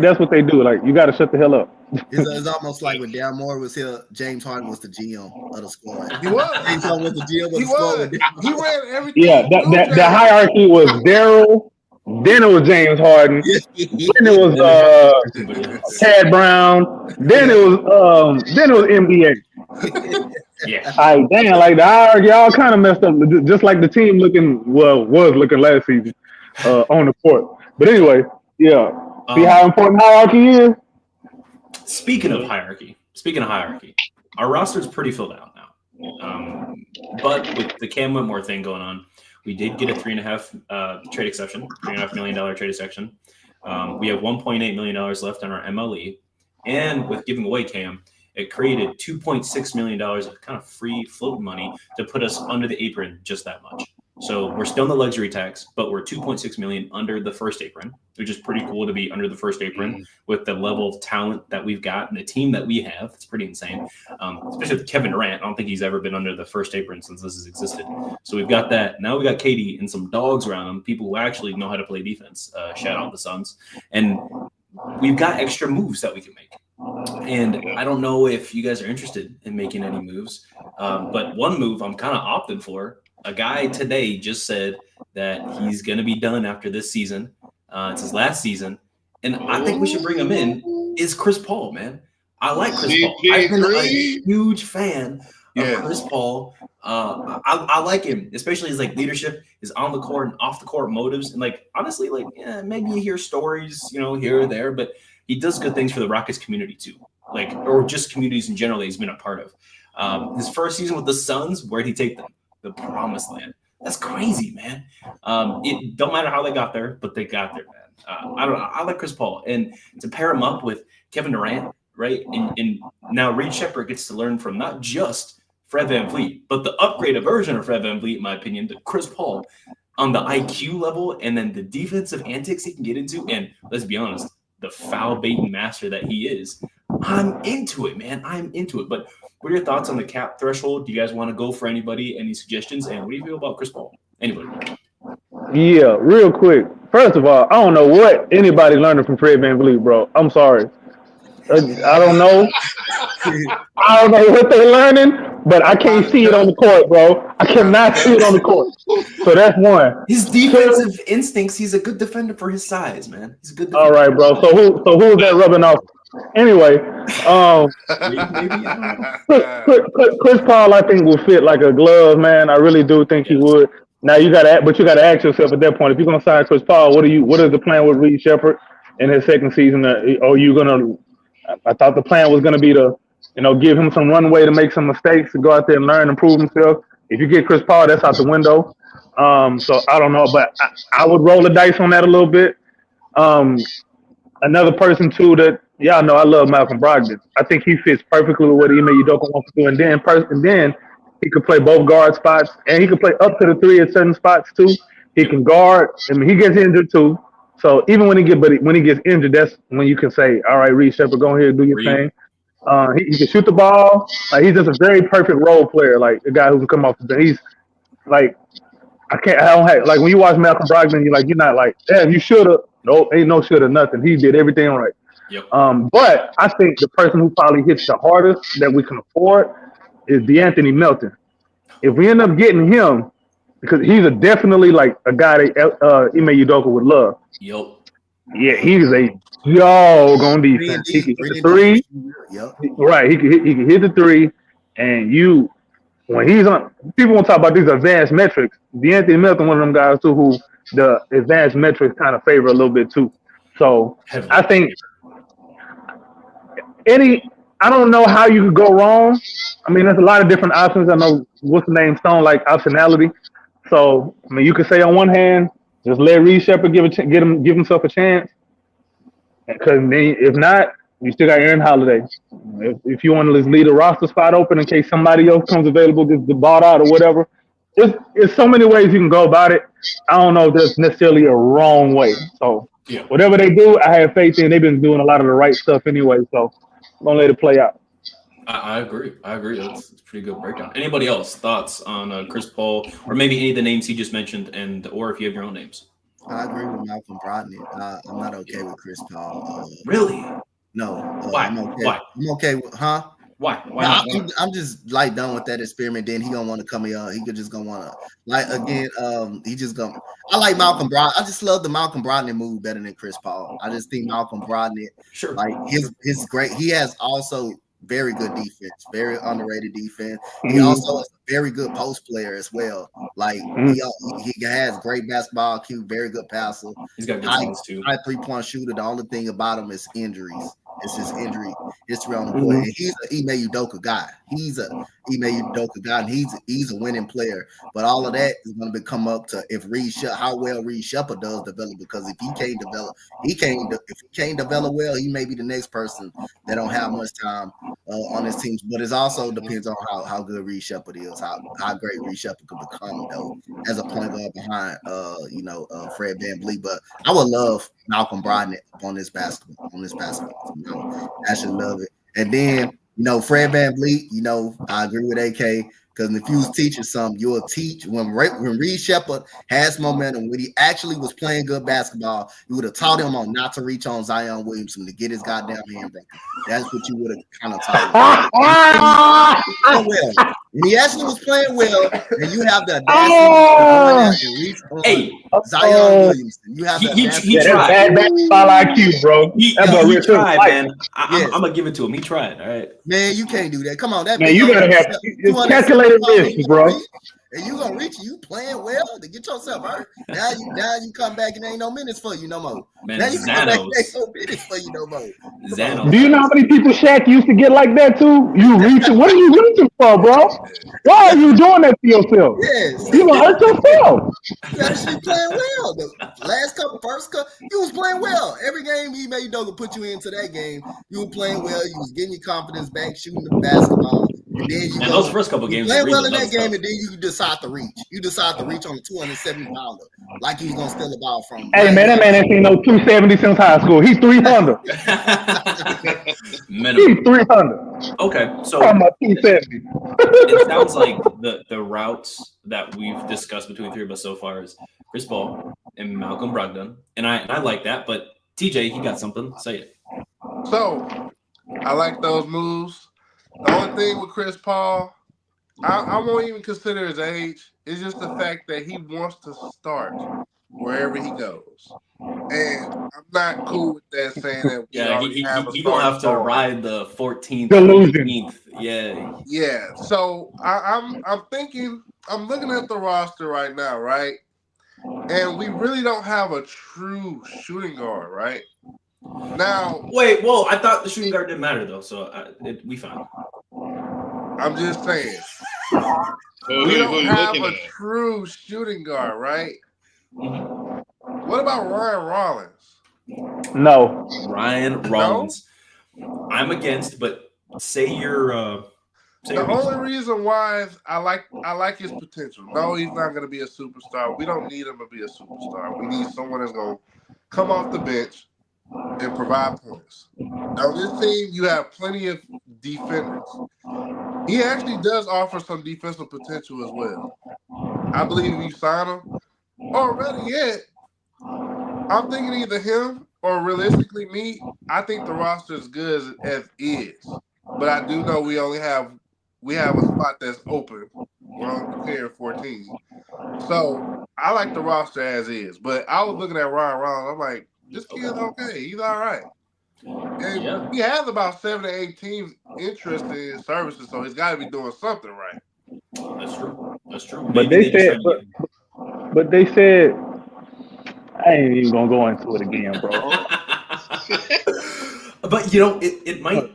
That's what they do. Like you got to shut the hell up. it's almost like when Daryl Morey was here, James Harden was the GM of the squad. He was. James Harden was the GM of He the squad. was. He ran everything. Yeah, the hierarchy was Daryl, then it was James Harden, then it was Tad Brown, then it was NBA. yeah. All right, damn, like the hierarchy all kind of messed up, just like the team was looking last season on the court. But anyway, yeah. See how important hierarchy is? Speaking of hierarchy, our roster is pretty filled out now. But with the Cam Whitmore thing going on, we did get a $3.5 million trade exception. We have $1.8 million left on our MLE, and with giving away Cam, it created $2.6 million of kind of free float money to put us under the apron just that much. So we're still in the luxury tax, but we're $2.6 million under the first apron, which is pretty cool to be under the first apron with the level of talent that we've got and the team that we have. It's pretty insane. Especially with Kevin Durant. I don't think he's ever been under the first apron since this has existed. So we've got that. Now we got KD and some dogs around him, people who actually know how to play defense. Shout out the Suns. And we've got extra moves that we can make. And I don't know if you guys are interested in making any moves, but one move I'm kind of opting for. A guy today just said that he's going to be done after this season. It's his last season. And I think we should bring him in, is Chris Paul, man. I like Chris Paul. I've been a huge fan of Chris Paul. I like him, especially his leadership, his on the court and off the court motives. And honestly, maybe you hear stories, here or there, but he does good things for the Rockets community too. Or just communities in general that he's been a part of. His first season with the Suns, where'd he take them? The promised land. That's crazy, man. It don't matter how they got there, but they got there, man. I don't know. I like Chris Paul, and to pair him up with Kevin Durant, right? And now Reed Sheppard gets to learn from not just Fred VanVleet, but the upgraded version of Fred VanVleet, in my opinion, to Chris Paul on the IQ level, and then the defensive antics he can get into. And let's be honest, the foul baiting master that he is. I'm into it, man. I'm into it. But what are your thoughts on the cap threshold? Do you guys want to go for anybody? Any suggestions? And what do you feel about Chris Paul? Anybody? Yeah, real quick. First of all, I don't know what anybody learning from Fred VanVleet, bro. I'm sorry. I don't know. I don't know what they're learning, but I can't see it on the court, bro. I cannot see it on the court. So that's one. His defensive instincts, he's a good defender for his size, man. He's a good defender. All right, bro. So who's that rubbing off? Anyway, Chris Paul, I think, will fit like a glove, man. I really do think he would. Now you gotta ask yourself at that point, if you're gonna sign Chris Paul, what is the plan with Reed Sheppard in his second season? I thought the plan was gonna be to, give him some runway to make some mistakes, to go out there and learn and prove himself. If you get Chris Paul, that's out the window. So I don't know, but I would roll the dice on that a little bit. Another person too that y'all know I love Malcolm Brogdon. I think he fits perfectly with what Ime Udoka wants to do, and then he could play both guard spots, and he could play up to the three at certain spots too. He can guard. I mean, he gets injured too. So even when he gets injured, that's when you can say, "All right, Reed Sheppard, go ahead and do your thing." He can shoot the ball. Like he's just a very perfect role player. Like a guy who can come off the bench. He's like I don't have like when you watch Malcolm Brogdon, you're not like, damn, you should have. Nope, ain't no should have nothing. He did everything right. Yep. But I think the person who probably hits the hardest that we can afford is DeAnthony Melton. If we end up getting him, because he's definitely like a guy that Ime Udoka would love. Yep. Yeah, he's a dog on defense. He can hit the three. Yep. Right, he can hit the three, and when he's on, people won't talk about these advanced metrics. DeAnthony Melton, one of them guys too, who the advanced metrics kind of favor a little bit too. So I think I don't know how you could go wrong. I mean, there's a lot of different options. I know what's the name Stone like optionality. So I mean, you could say on one hand, just let Reed Shepard give himself a chance, because if not, you still got Aaron Holiday. If you want to just leave a roster spot open in case somebody else comes available, gets the bought out or whatever, there's so many ways you can go about it. I don't know if there's necessarily a wrong way. So whatever they do, I have faith in. They've been doing a lot of the right stuff anyway. So I'm gonna let it play out. I agree. That's a pretty good breakdown. Anybody else thoughts on Chris Paul, or maybe any of the names he just mentioned, or if you have your own names? I agree with Malcolm Brogdon. I'm not okay with Chris Paul. Really? No. Why? I'm okay with Why? I'm just like done with that experiment. Then he gonna want to come here. He could just gonna want to he just gonna. I like Malcolm Brogdon. I just love the Malcolm Brogdon move better than Chris Paul. I just think Malcolm Brogdon, like his great. He has also very good defense, very underrated defense. He also is a very good post player as well. Like he has great basketball IQ, very good passer. He's got good skills too. High 3-point shooter. The only thing about him is injuries. It's his injury history on the court. And he's an Ime Udoka guy. He's a Ime Udoka guy, and he's a winning player. But all of that is going to come up to how well Reed Shepard does develop. Because if he can't develop, if he can't develop well, he may be the next person that don't have much time on his teams. But it also depends on how good Reed Shepard is, how great Reed Shepard could become though as a point guard behind Fred VanVleet. But I would love Malcolm Brogdon on this basketball. I should love it. And then, Fred VanVleet, I agree with AK, because if you was teaching something, you'll teach. When Reed Shepard has momentum, when he actually was playing good basketball, you would have taught him on not to reach on Zion Williamson to get his goddamn hand broken. That's what you would have kind of taught him. When he actually was playing well, and you have the audacity to reach on Zion Williamson. You have the audacity. He tried. That's basketball IQ, bro. He tried, man. I'm gonna give it to him. He tried. All right, man. You can't do that. Come on, man. You gotta have calculated risk, bro. And you gonna reach you playing well to get yourself hurt. Now you come back and ain't no minutes for you no more. Man, now you come back and ain't no minutes for you no more. Xanos. Do you know how many people Shaq used to get like that too? You reaching? What are you reaching for, bro? Why are you doing that to yourself? Yes. You gonna hurt yourself. You actually playing well. The first couple, you was playing well. Every game he made Doga put you into that game, you were playing well. You was getting your confidence back, shooting the basketball. And then those first couple games, play well in that game, and then you decide to reach. You decide to reach on a 270-pounder, like you was gonna steal the ball from. Hey man, that man ain't seen no 270 since high school. He's 300. Minimum. He's 300. Okay, so I'm about 270. it sounds like the routes that we've discussed between three of us so far is Chris Paul and Malcolm Brogdon, and I like that. But TJ, you got something? Say it. So I like those moves. The only thing with Chris Paul, I won't even consider his age. It's just the fact that he wants to start wherever he goes. And I'm not cool with that saying that. He gonna have to ride the 14th, delusion. 15th. Yeah. Yeah. So I'm thinking, I'm looking at the roster right now, right? And we really don't have a true shooting guard, right? Now, wait, whoa! I thought the shooting guard didn't matter though, so we found. I'm just saying, we don't have a true shooting guard, right? Mm-hmm. What about Ryan Rollins? No, Ryan Rollins. No? I'm against, but say you're. The only reason why is I like his potential. No, he's not going to be a superstar. We don't need him to be a superstar. We need someone that's going to come off the bench and provide points. Now, this team, you have plenty of defenders. He actually does offer some defensive potential as well. I believe if you sign him, or better yet, I'm thinking either him or realistically me. I think the roster is good as is, but I do know we have a spot that's open. We're only preparing 14, so I like the roster as is. But I was looking at Ryan Rollins. I'm like, this kid's okay. He's all right. And he has about 7 to 8 teams interested in his services, so he's got to be doing something right. That's true. That's true. But Maybe they said, but they said, I ain't even gonna go into it again, bro. But you know, it might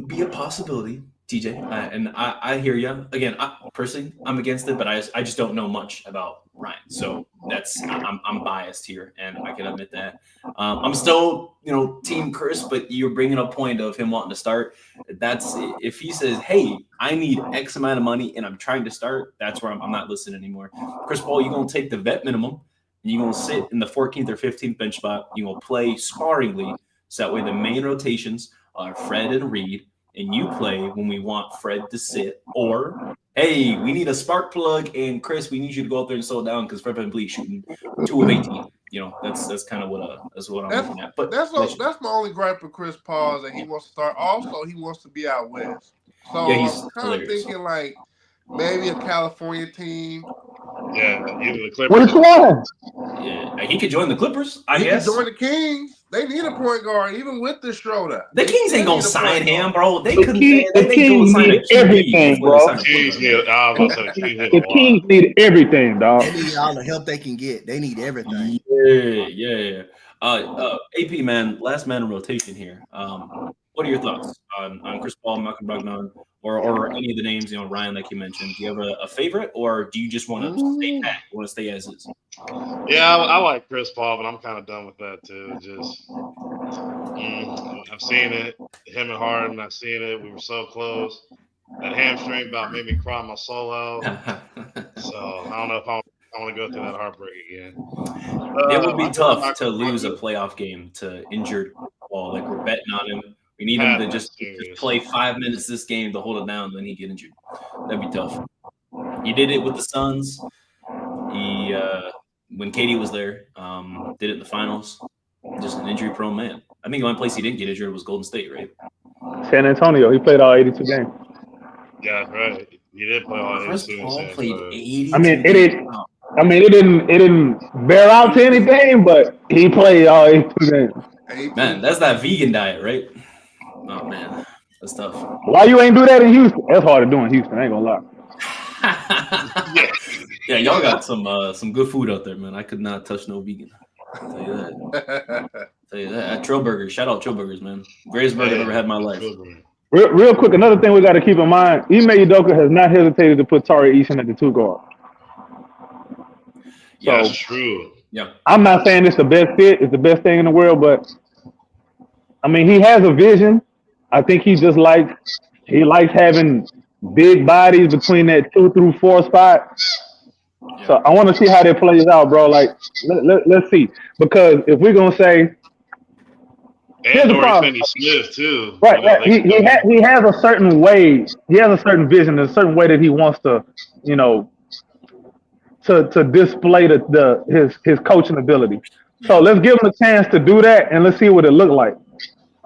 be a possibility, TJ. And I hear you. Again, personally, I'm against it, but I just don't know much about Ryan, so I'm biased here, and I can admit that. I'm still, Team Chris, but you're bringing up a point of him wanting to start. That's if he says, "Hey, I need X amount of money, and I'm trying to start." That's where I'm not listening anymore. Chris Paul, you're gonna take the vet minimum. You're going to sit in the 14th or 15th bench spot. You're going to play sparingly. So that way the main rotations are Fred and Reed. And you play when we want Fred to sit. Or, hey, we need a spark plug. And Chris, we need you to go out there and slow down because Fred VanVleet shooting 2 of 18. That's kind of what I'm looking at. But that's my only gripe with Chris Paul is that he wants to start. Also, he wants to be out west. So yeah, he's I'm kind of thinking like maybe a California team. Yeah, either the Clippers. Which one? Yeah, he could join the Clippers, I He guess. could join the Kings. They need a point guard, even with the Schroeder. The Kings ain't gonna sign him, bro. They The couldn't. Kings need everything, bro. The Kings need The Kings need everything, dog. They need all the help they can get. They need everything. Yeah. AP man, last man in rotation here. What are your thoughts on Chris Paul, Malcolm Brogdon, or any of the names, Ryan, like you mentioned? Do you have a favorite, or do you just want to stay pat? You want to stay as is? Yeah, I like Chris Paul, but I'm kind of done with that too. Just I've seen it. Him and Harden, I've seen it. We were so close. That hamstring bout made me cry my soul out. So I don't know if I want to go through that heartbreak again. It would be tough to lose a playoff game to injured Paul. Like, we're betting on him. We need him to just play 5 minutes this game to hold it down, and then he get injured. That'd be tough. He did it with the Suns. He when Katie was there, did it in the finals. Just an injury-prone man. I think the only place he didn't get injured was Golden State, right? San Antonio. He played all 82 games. Yeah, right. He did play all 82 games. Paul played 82. It didn't bear out to anything, but he played all 82 games. Man, that's that vegan diet, right? Oh man, that's tough. Why you ain't do that in Houston? That's hard to do in Houston. I ain't gonna lie. Yeah, y'all got some good food out there, man. I could not touch no vegan. I'll tell you that. At Trill Burgers, shout out Trill Burgers, man. Greatest burger I've ever had in my life. Real quick, another thing we got to keep in mind: Ime Udoka has not hesitated to put Tari Eason at the 2 guard. Yeah, that's true. Yeah, I'm not saying it's the best fit, it's the best thing in the world, but I mean, he has a vision. I think he likes having big bodies between that 2 through 4 spot. Yeah. So I want to see how that plays out, bro. Like, let's see, because if we're gonna say, and Finney-Smith too, right? He has a certain way. He has a certain vision, a certain way that he wants to, to display his coaching ability. So let's give him a chance to do that, and let's see what it looked like.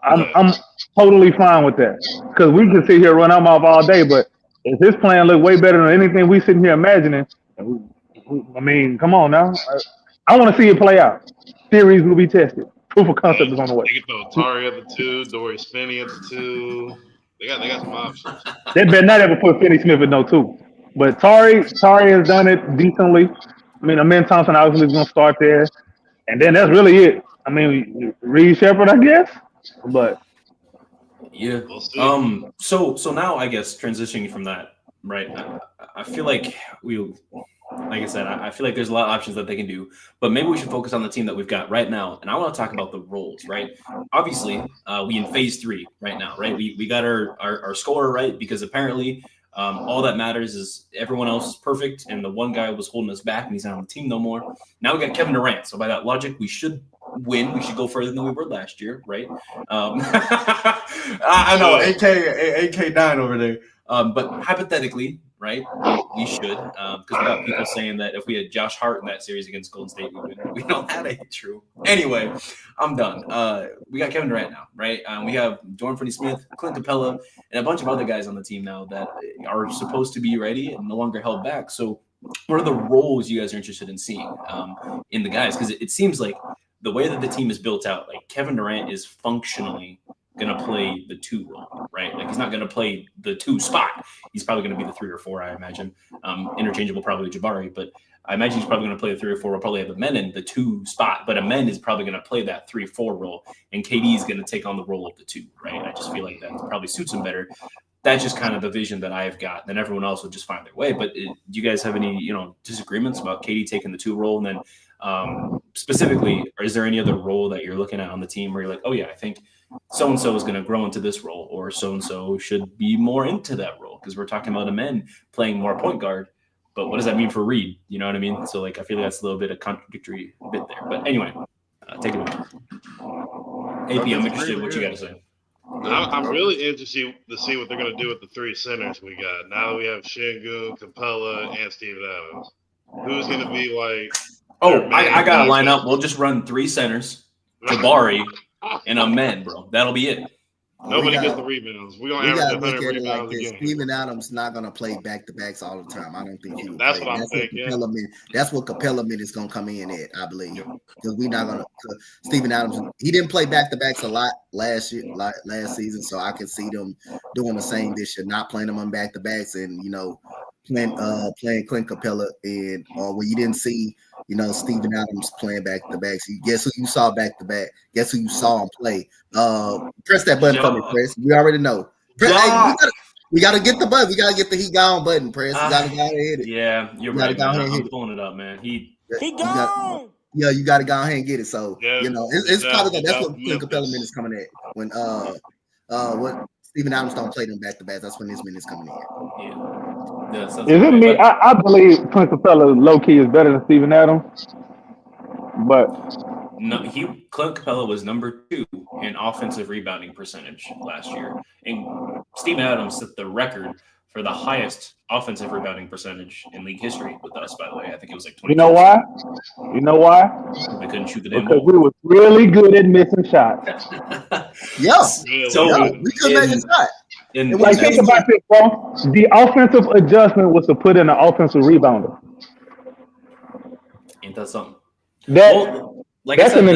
I'm totally fine with that, because we can sit here run him off all day, but if his plan look way better than anything we sitting here imagining, I mean, come on now. I want to see it play out. Theories will be tested. Proof of concept is on the way. They can throw Tari at the 2, Dorius Finney at the 2. They got some options. They better not ever put Finney-Smith at no 2. But Tari has done it decently. I mean, Amen Thompson obviously is going to start there. And then that's really it. I mean, Reed Shepherd, I guess. But yeah. So now I guess transitioning from that, right? I feel like like I said, I feel like there's a lot of options that they can do, but maybe we should focus on the team that we've got right now. And I want to talk about the roles, right? Obviously, we in phase 3 right now, right? We got our scorer right, because apparently all that matters is everyone else is perfect, and the one guy was holding us back, and he's not on the team no more. Now we got Kevin Durant. So by that logic, we should win, we should go further than we were last year, right? I know, AK9 over there. But hypothetically, right, we should, because we got people saying that if we had Josh Hart in that series against Golden State, we win. We know that ain't true. Anyway, I'm done. We got Kevin Durant now, right? We have Jordan Finney-Smith, Clint Capella, and a bunch of other guys on the team now that are supposed to be ready and no longer held back. So what are the roles you guys are interested in seeing in the guys? Because it seems like the way that the team is built out, like Kevin Durant is functionally going to play the 2 role, right? Like he's not going to play the 2 spot. He's probably going to be the 3 or 4, I imagine. Interchangeable probably with Jabari, but I imagine he's probably going to play the 3 or 4. We'll probably have Amen in the 2 spot, but Amen is probably going to play that 3-4 role, and KD is going to take on the role of the 2, right? I just feel like that probably suits him better. That's just kind of the vision that I've got. Then everyone else will just find their way. But do you guys have any, disagreements about KD taking the 2 role? And then specifically, is there any other role that you're looking at on the team where you're like, oh yeah, I think so-and-so is going to grow into this role, or so-and-so should be more into that role? Because we're talking about Amen playing more point guard, but what does that mean for Reed? You know what I mean? So like, I feel like that's a little bit of contradictory bit there. But anyway, take it away. AP, I'm interested in what you got to say. I'm really interested to see what they're going to do with the 3 centers we got. Now we have Şengün, Capella, and Steven Adams. Who's going to be like? Oh, I got to line up. We'll just run 3 centers, Jabari, and Amen, bro. That'll be it. Nobody gets the rebounds. We're going to average 100 rebounds a game. Steven Adams not going to play back-to-backs all the time. I don't think he will. That's what I'm thinking. That's what Capella is going to come in at, I believe. Because we're not going to – Steven Adams, he didn't play back-to-backs a lot last season, so I could see them doing the same this year, not playing them on back-to-backs and, playing Clint Capella and when you didn't see – Steven Adams playing back-to-backs. Guess who you saw back-to-back? Guess who you saw him play? Press that button for me, Press. We already know. We got to get the button. We got to get the he gone button, Press. You got to go ahead and hit it. Yeah, you're right. I'm pulling it up, man. He gone. You got to go ahead and get it. So, it's probably that's what Clint Capella minutes coming at. When what Steven Adams don't play them back-to-backs, that's when his minutes coming in. Yeah. Is it me? I believe Clint Capella low-key is better than Steven Adams. But no, Clint Capella was number 2 in offensive rebounding percentage last year. And Steven Adams set the record for the highest offensive rebounding percentage in league history with us, by the way. I think it was like 20. You know why? We couldn't shoot the damn because ball. we were really good at missing shots. We couldn't make a shot. Think about this, bro. The offensive adjustment was to put in an offensive rebounder. Ain't that something? Like I said,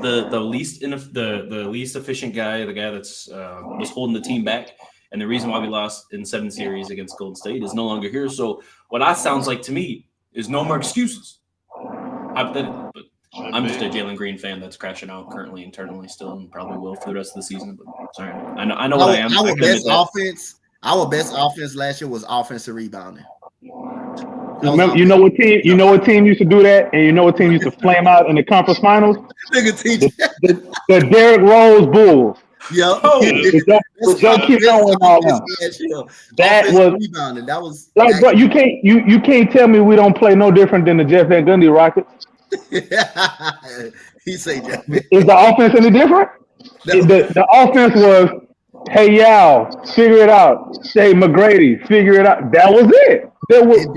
the least efficient guy, the guy that's was holding the team back, and the reason why we lost in 7 series against Golden State is no longer here. So what that sounds like to me is no more excuses. Hypothetically, but I'm just a Jalen Green fan that's crashing out currently internally still, and probably will for the rest of the season. But sorry, I know what I am. Our best offense last year was offensive rebounding. Remember, you know what team used to do that, and you know what team used to flame out in the conference finals? The Derrick Rose Bulls. Yep. That was rebounding. That was like, bro, you can't tell me we don't play no different than the Jeff Van Gundy Rockets. He say Jeff. Is the offense any different? The offense was, hey y'all, figure it out. Hey McGrady, figure it out. That was it. There was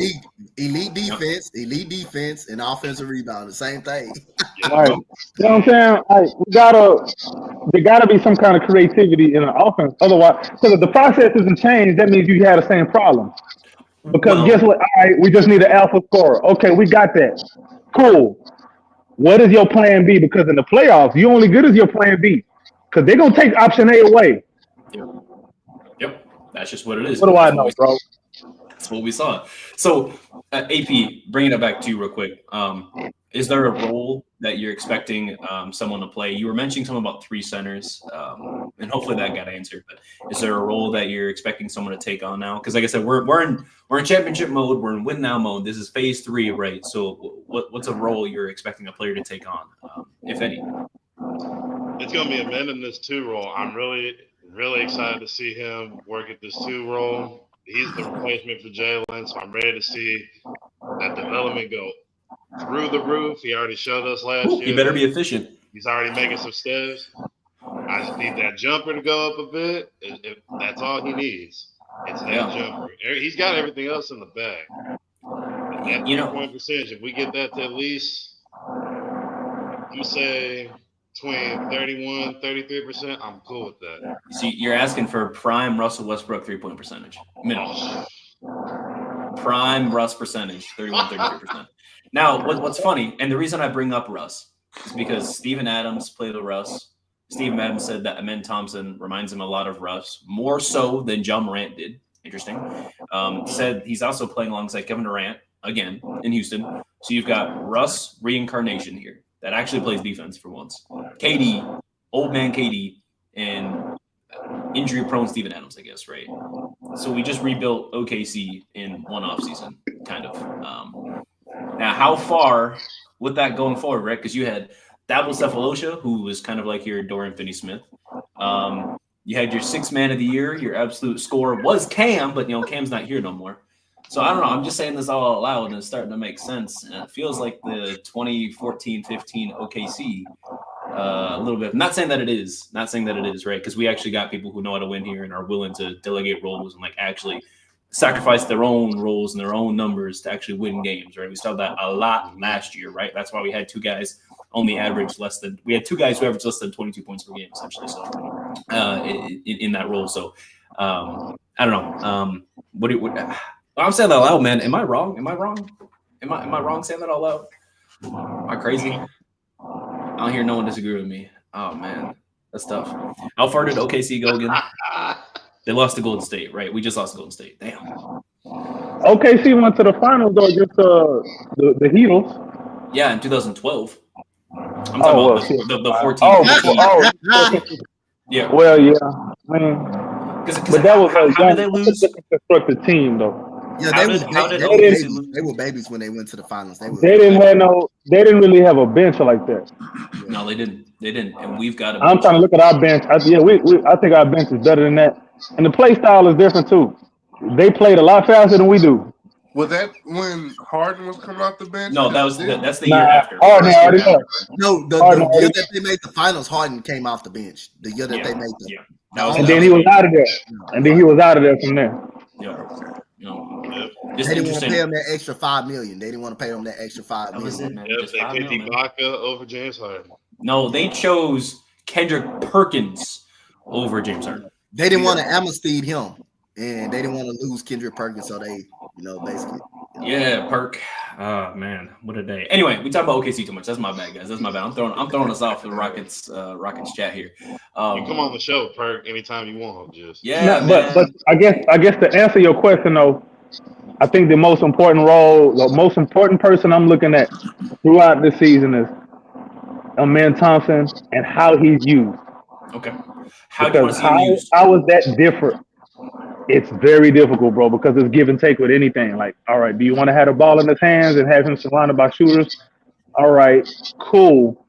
elite defense, and offensive rebound. The same thing. Right. You know what I'm saying? There gotta be some kind of creativity in an offense. Otherwise, because if the process isn't changed, that means you have the same problem. Because guess what? All right, we just need an alpha scorer. Okay, we got that. Cool. What is your plan B? Because in the playoffs, you only good as your plan B. Because they're gonna take option A away. Yep. That's just what it is. What do I know, bro? That's what we saw. So, AP, bringing it back to you real quick. Is there a role that you're expecting someone to play? You were mentioning something about 3 centers, and hopefully that got answered. But is there a role that you're expecting someone to take on now? Because, like I said, we're in championship mode. We're in win now mode. This is phase 3, right? So, what's a role you're expecting a player to take on, if any? It's going to be Amen in this 2 role. I'm really excited to see him work at this 2 role. He's the replacement for Jalen, so I'm ready to see that development go through the roof. He already showed us last year. He better be efficient. He's already making some steps. I just need that jumper to go up a bit. If that's all he needs. It's that jumper. He's got everything else in the bag. That 3-point percentage, if we get that to at least, you say between 31, 33%, I'm cool with that. See, you're asking for prime Russell Westbrook 3-point percentage. Minimum. Prime Russ percentage, 31, 33%. Now, what's funny, and the reason I bring up Russ is because Steven Adams played with Russ. Steven Adams said that Amen Thompson reminds him a lot of Russ, more so than John Morant did. Interesting. Said he's also playing alongside Kevin Durant, again, in Houston. So you've got Russ reincarnation here that actually plays defense for once. KD, old man KD, and injury-prone Steven Adams, I guess, right? So we just rebuilt OKC in one offseason, kind of. Now, how far with that going forward, right? Because you had Dabo Cephalosha, who was kind of like your Dorian Finney-Smith. You had your sixth man of the year. Your absolute scorer was Cam, but, Cam's not here no more. So I don't know. I'm just saying this all out loud, and it's starting to make sense. And it feels like the 2014-15 OKC a little bit. I'm not saying that it is. Not saying that it is, right? Because we actually got people who know how to win here and are willing to delegate roles and, actually sacrifice their own roles and their own numbers to actually win games, right? We saw that a lot last year, right? That's why we had two guys only average less than – we had two guys who averaged less than 22 points per game, essentially, so in that role. So, I don't know. I'm saying that out loud, man. Am I wrong? Am I wrong saying that out loud? Am I crazy? I don't hear no one disagree with me. Oh, man. That's tough. How far did OKC go again? They lost to Golden State, right? We just lost to Golden State. Damn. OKC went to the finals, though, against the Heatles. Yeah, in 2012. I'm talking about the 14. Yeah. Well, yeah. I mean, but that was how did they lose? Constructed team, though. Yeah, they were babies when they went to the finals. They didn't really have a bench like that. No, they didn't. And we've got I'm trying to look at our bench. I think our bench is better than that. And the play style is different too. They played a lot faster than we do. Was that when Harden was coming off the bench? No, that's the year after. Harden already left. No, the year that they made the finals, Harden came off the bench. The year that they made the and then he was out of there. And then he was out of there from there. Yeah. They didn't want to pay him that extra $5 million. They didn't want to pay him that extra $5 million. They paid Ibaka over James Harden. No, they chose Kendrick Perkins over James Harden. They didn't want to amnesty him, and they didn't want to lose Kendrick Perkins, so they, basically. Yeah, Perk. Oh man, what a day. Anyway, we talk about OKC too much. That's my bad, guys. That's my bad. I'm throwing us off for the Rockets chat here. You come on the show, Perk, anytime you want. Just but I guess to answer your question though, I think the most important person I'm looking at throughout this season is Amen Thompson and how he's used. Okay. How is that different? It's very difficult, bro, because it's give and take with anything. Like, all right, do you want to have the ball in his hands and have him surrounded by shooters? All right, cool.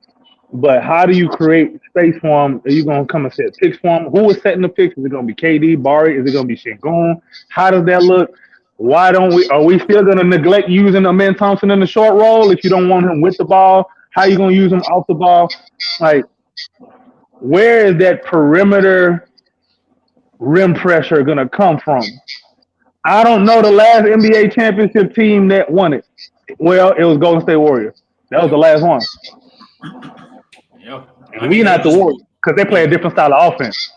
But how do you create space for him? Are you going to come and set picks for him? Who is setting the picks? Is it going to be KD, Barry? Is it going to be Şengün? How does that look? Are we still going to neglect using Amen Thompson in the short roll if you don't want him with the ball? How are you going to use him off the ball? Like, where is that perimeter rim pressure going to come from? I don't know the last NBA championship team that won it. Well, it was Golden State Warriors. That was the last one. Yeah. And we not the Warriors because they play a different style of offense.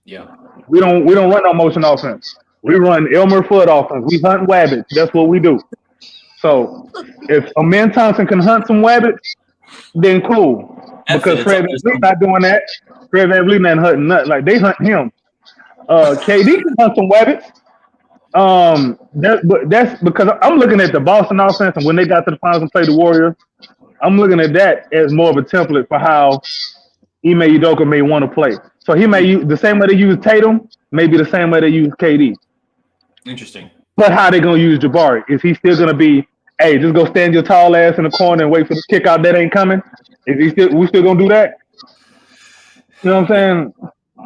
Yeah. We don't run no motion offense. We run Elmer Fudd offense. We hunt wabbits. That's what we do. So if Amen Thompson can hunt some wabbits, then cool. Because Fred VanVleet not doing that. Fred VanVleet not hunting nothing. Like they hunt him. KD can hunt some wabbits. That's because I'm looking at the Boston offense and when they got to the finals and played the Warriors, I'm looking at that as more of a template for how Ime Udoka may want to play. So he may use the same way they use Tatum, maybe the same way they use KD. Interesting. But how they gonna use Jabari? Is he still gonna be, hey, just go stand your tall ass in the corner and wait for the kick out that ain't coming? We still gonna do that? You know what I'm saying?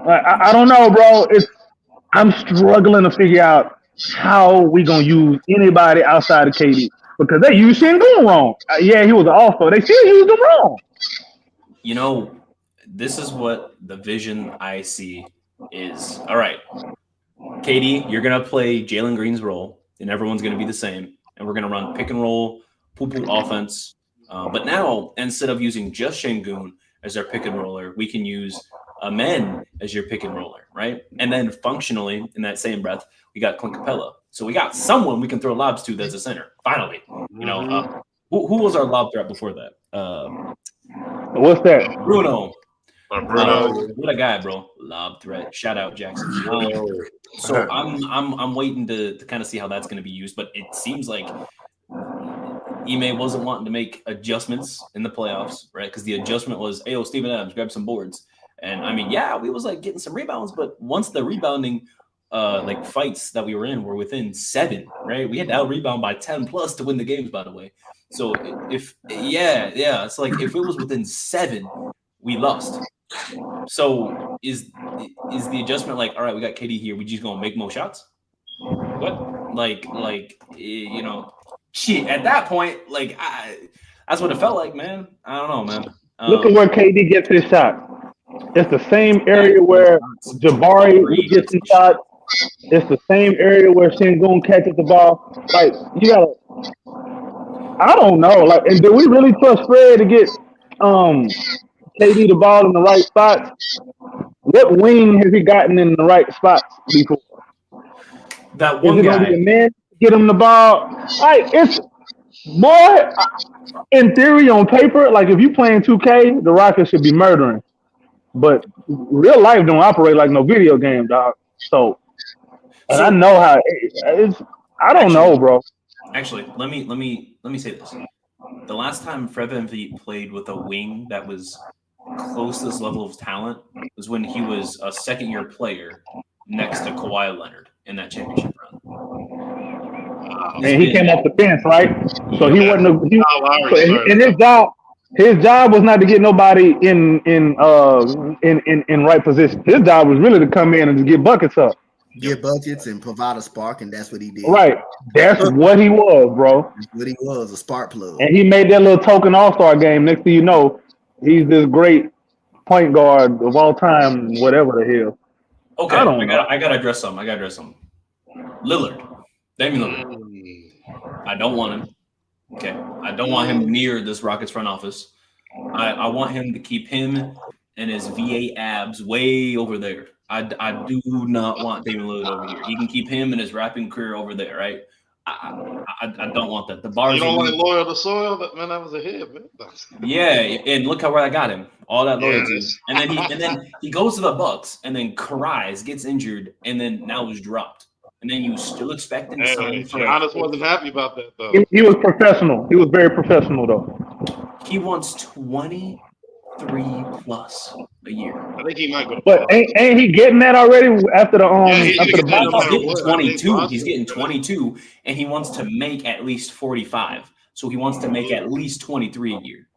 I don't know, bro. I'm struggling to figure out how we gonna use anybody outside of KD because they used Şengün wrong. Yeah, he was an all-star. They still used him wrong. You know, this is what the vision I see is. All right, KD, you're gonna play Jalen Green's role, and everyone's gonna be the same, and we're gonna run pick and roll, poo-poo offense. But now, instead of using just Şengün as our pick and roller, we can use Amen as your pick and roller, right? And then functionally, in that same breath, we got Clint Capella. So we got someone we can throw lobs to that's a center. Finally, you know, who was our lob threat before that? What's that? Bruno. Bruno. What a guy, bro. Lob threat. Shout out Jackson. So I'm waiting to kind of see how that's going to be used, but it seems like Ime wasn't wanting to make adjustments in the playoffs, right? Because the adjustment was, hey, Steven Adams, grab some boards. And I mean, yeah, we was like getting some rebounds, but once the rebounding like fights that we were in were within 7, right? We had to out rebound by 10 plus to win the games, by the way. So it's like if it was within 7, we lost. So is the adjustment like, all right, we got KD here, we just gonna make more shots? What? Like you know, shit. At that point, like that's what it felt like, man. I don't know, man. Look at where KD gets his shot. It's the same area where Jabari gets his shot. It's the same area where Şengün catches the ball. Like, you gotta, I don't know. Like, and do we really trust Fred to get KD the ball in the right spots? What wing has he gotten in the right spots before? That one Is it guy. gonna be a man get him the ball? Like, it's boy. In theory, on paper, like if you playing 2K, the Rockets should be murdering. But real life don't operate like no video game, dog. So, and I know how it's. I don't know, bro. Actually, let me say this. The last time Fred VanVleet played with a wing that was close to this level of talent was when he was a second-year player next to Kawhi Leonard in that championship run. And he came off the bench, right? So he wasn't. And his job was not to get nobody in right position. His job was really to come in and just get buckets up. Get buckets and provide a spark, and that's what he did. Right. That's what he was, bro. That's what he was, a spark plug. And he made that little token all-star game. Next thing you know, he's this great point guard of all time, whatever the hell. Okay, I gotta address something. Lillard. Damian Lillard. I don't want him. Okay. I don't want him near this Rockets front office. I want him to keep him and his VA abs way over there. I do not want Damian Lillard over here. He can keep him and his rapping career over there, right? I don't want that. The bars. You don't like loyal to soil? Man, that was a hit, man. Yeah, and look how where I got him. All that loyalty. And then he goes to the Bucks, and then Kari's gets injured, and then now is dropped. And then you still expect him to sign for. Giannis wasn't happy about that though. He was professional. He was very professional though. He wants 23 plus a year. I think he might go. But ain't he getting that already after the He's getting 22. He's He's getting 22, and he wants to make at least 45. So he wants to make at least 23 a year.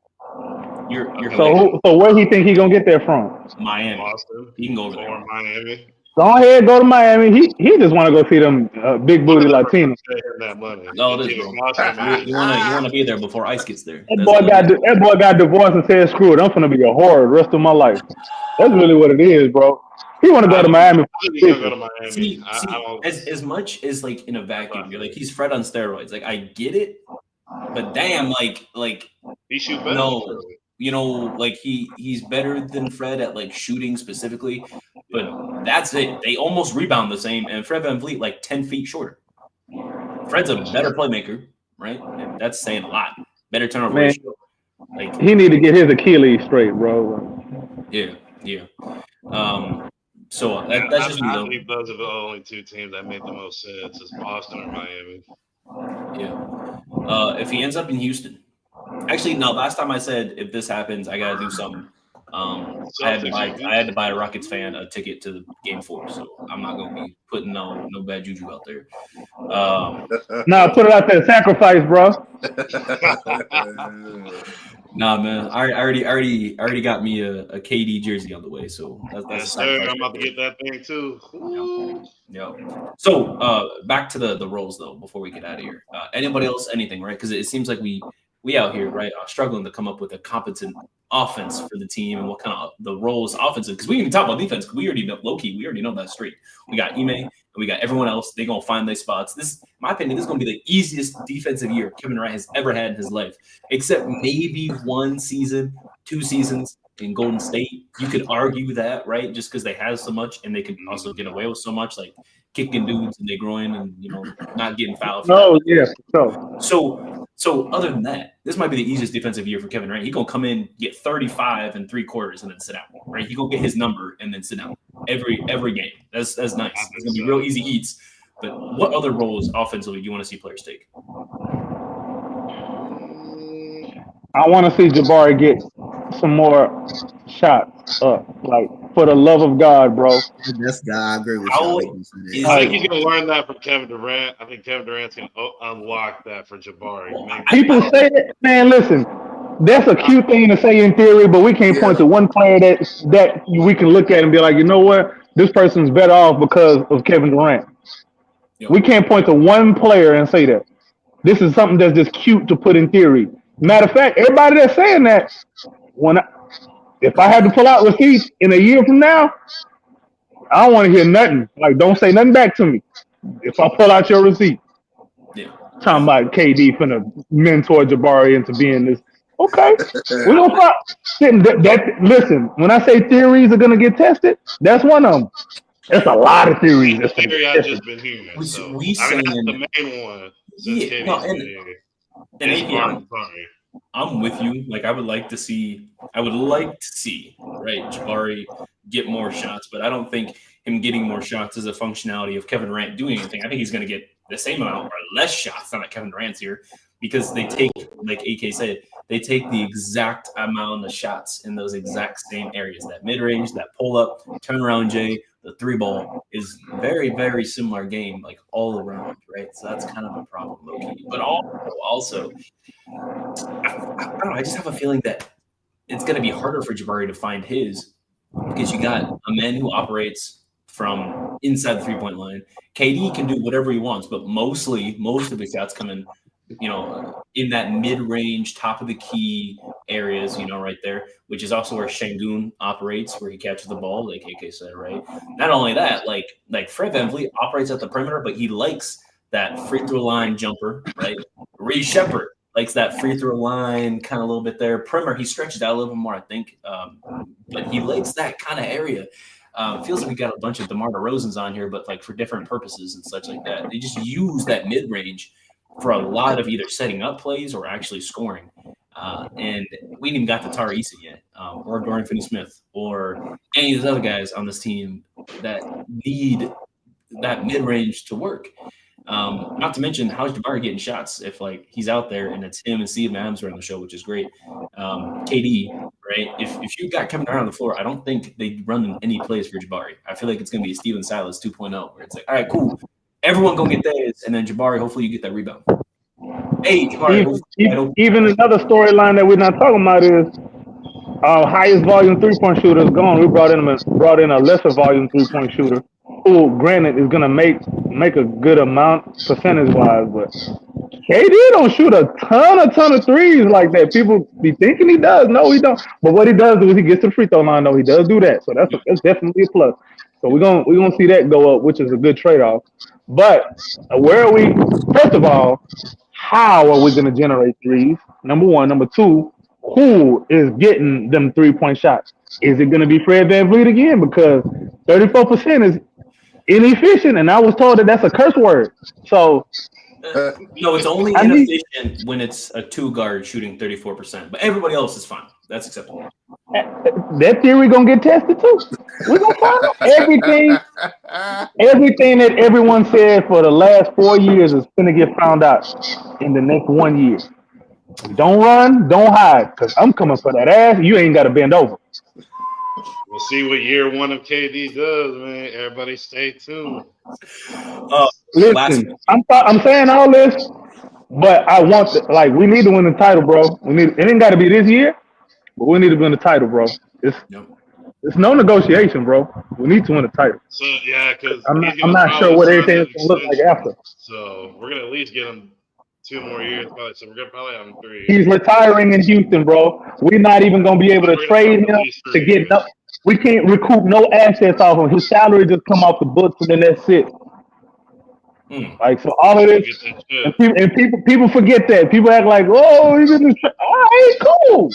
So where he think he gonna get that from? Miami. Boston. He can go over there. Or Miami. Go ahead, go to Miami. He just want to go see them big booty Latinos. That money. No, it is, bro. You want to be there before Ice gets there. That boy got divorced and said, "Screw it, I'm gonna be a whore the rest of my life." That's really what it is, bro. He want to go to Miami. See, as much as like in a vacuum, you're like he's Fred on steroids. Like I get it, but damn, like he shoot better. No, you know, like he's better than Fred at like shooting specifically, but that's it. They almost rebound the same, and Fred VanVleet like 10 feet shorter. Fred's a better playmaker, right? And that's saying a lot. Better turnover ratio. Like he need to get his Achilles straight, bro. Yeah. So that's just me I though. believe those are the only two teams that make the most sense: is Boston or Miami. Yeah. If he ends up in Houston, actually, no. Last time I said if this happens, I gotta do something. I had to buy a Rockets fan a ticket to Game 4, so I'm not gonna be putting no bad juju out there. Nah, put it out there, sacrifice, bro. Nah, man. I already got me a KD jersey on the way, so that's Yes, a sir. sacrifice I'm right about to there. get that thing too. Ooh. Yeah. So back to the roles though. Before we get out of here, anybody else? Anything, right? Because it seems like we out here, right, are struggling to come up with a competent offense for the team and what kind of the roles offensive. Because we didn't even talk about defense. We already know low key. We already know that straight. We got Ime and we got everyone else. They gonna find their spots. This, in my opinion, this is gonna be the easiest defensive year Kevin Durant has ever had in his life, except maybe 1 season, 2 seasons in Golden State. You could argue that, right? Just because they have so much and they could also get away with so much, like kicking dudes in their groin and not getting fouled for that. No, yeah, for sure. So other than that, this might be the easiest defensive year for Kevin Durant. He's gonna come in, get 35 and 3/4 and then sit down. Right? He's gonna get his number and then sit down every game. That's nice. It's gonna be real easy eats. But what other roles offensively do you want to see players take? I want to see Jabari get some more shots up. Like, for the love of God, bro. That's I agree with How y'all. is I it- think he's going to learn that from Kevin Durant. I think Kevin Durant's going to unlock that for Jabari. Maybe. People say that, man, listen, that's a cute thing to say in theory, but we can't point to one player that we can look at and be like, you know what? This person's better off because of Kevin Durant. Yep. We can't point to one player and say that. This is something that's just cute to put in theory. Matter of fact, everybody that's saying that, if I had to pull out receipts in a year from now, I don't want to hear nothing. Like, don't say nothing back to me. If I pull out your receipt, talking about KD finna mentor Jabari into being this. Okay, we're gonna stop. Listen, when I say theories are gonna get tested, that's one of them. That's a lot of theories. That's the theory I've just been hearing. So. We I mean, saying, that's the main one. yeah, no, and AP, I'm with you. Like, I would like to see, right, Jabari get more shots, but I don't think him getting more shots is a functionality of Kevin Durant doing anything. I think he's going to get the same amount or less shots. Not that Kevin Durant's here, because they take, like AK said, they take the exact amount of shots in those exact same areas. That mid range, that pull up, turnaround J, the 3-ball is very, very similar game, like all around, right? So that's kind of a problem, low key. But also, I don't know. I just have a feeling that it's going to be harder for Jabari to find his, because you got a man who operates from inside the 3-point line. KD can do whatever he wants, but most of his shots come in, in that mid-range, top of the key areas, right there, which is also where Şengün operates, where he catches the ball, like AK said, right? Not only that, like Fred VanVleet operates at the perimeter, but he likes that free throw line jumper, right? Reed Shepherd likes that free throw line kind of a little bit there. Perimeter, he stretches out a little bit more, I think, but he likes that kind of area. Feels like we got a bunch of DeMar DeRozans on here, but like for different purposes and such like that. They just use that mid-range for a lot of either setting up plays or actually scoring. And we didn't even got to Tari Eason yet, or Dorian Finney-Smith, or any of these other guys on this team that need that mid-range to work. Not to mention, how's Jabari getting shots if like he's out there and it's him and Steve Adams running the show, which is great. KD, right? If you got Kevin Durant on the floor, I don't think they run any plays for Jabari. I feel like it's gonna be a Steven Silas 2.0, where it's like, all right, cool, everyone go get theirs, and then Jabari, hopefully you get that rebound. Hey, Jabari, even another storyline that we're not talking about is highest volume 3-point shooter is gone. We brought in a lesser volume 3-point shooter, who, granted, is gonna make a good amount percentage wise, but KD don't shoot a ton of threes like that. People be thinking he does. No, he don't. But what he does is he gets to the free throw line. Though he does do that, so that's definitely a plus. So we're gonna see that go up, which is a good trade off. But where are we? First of all, how are we gonna generate threes? Number one. Number two, who is getting them 3-point shots? Is it gonna be Fred VanVleet again? Because 34% is inefficient, and I was told that that's a curse word. So. No, it's only inefficient when it's a 2-guard shooting 34%, but everybody else is fine. That's acceptable. That theory gonna get tested too. We're gonna find out everything that everyone said for the last 4 years is gonna get found out in the next 1 year. Don't run, don't hide, because I'm coming for that ass. You ain't gotta bend over. We'll see what year one of KD does, man. Everybody stay tuned. Listen, I'm saying all this But I want we need to win the title, bro. It ain't got to be this year, but we need to win the title, bro. Yep. It's no negotiation, bro. We need to win the title. So yeah, because I'm not sure what everything is gonna look like after. So we're gonna at least get him 2 more years, probably. So we're gonna probably have him 3 years. He's retiring in Houston, bro. We're not even gonna be able to trade him to get no. We can't recoup no assets off him. His salary just come off the books and then that's it. Like so, all of this, and people forget that. People act like, oh, he's in the. All right, cool.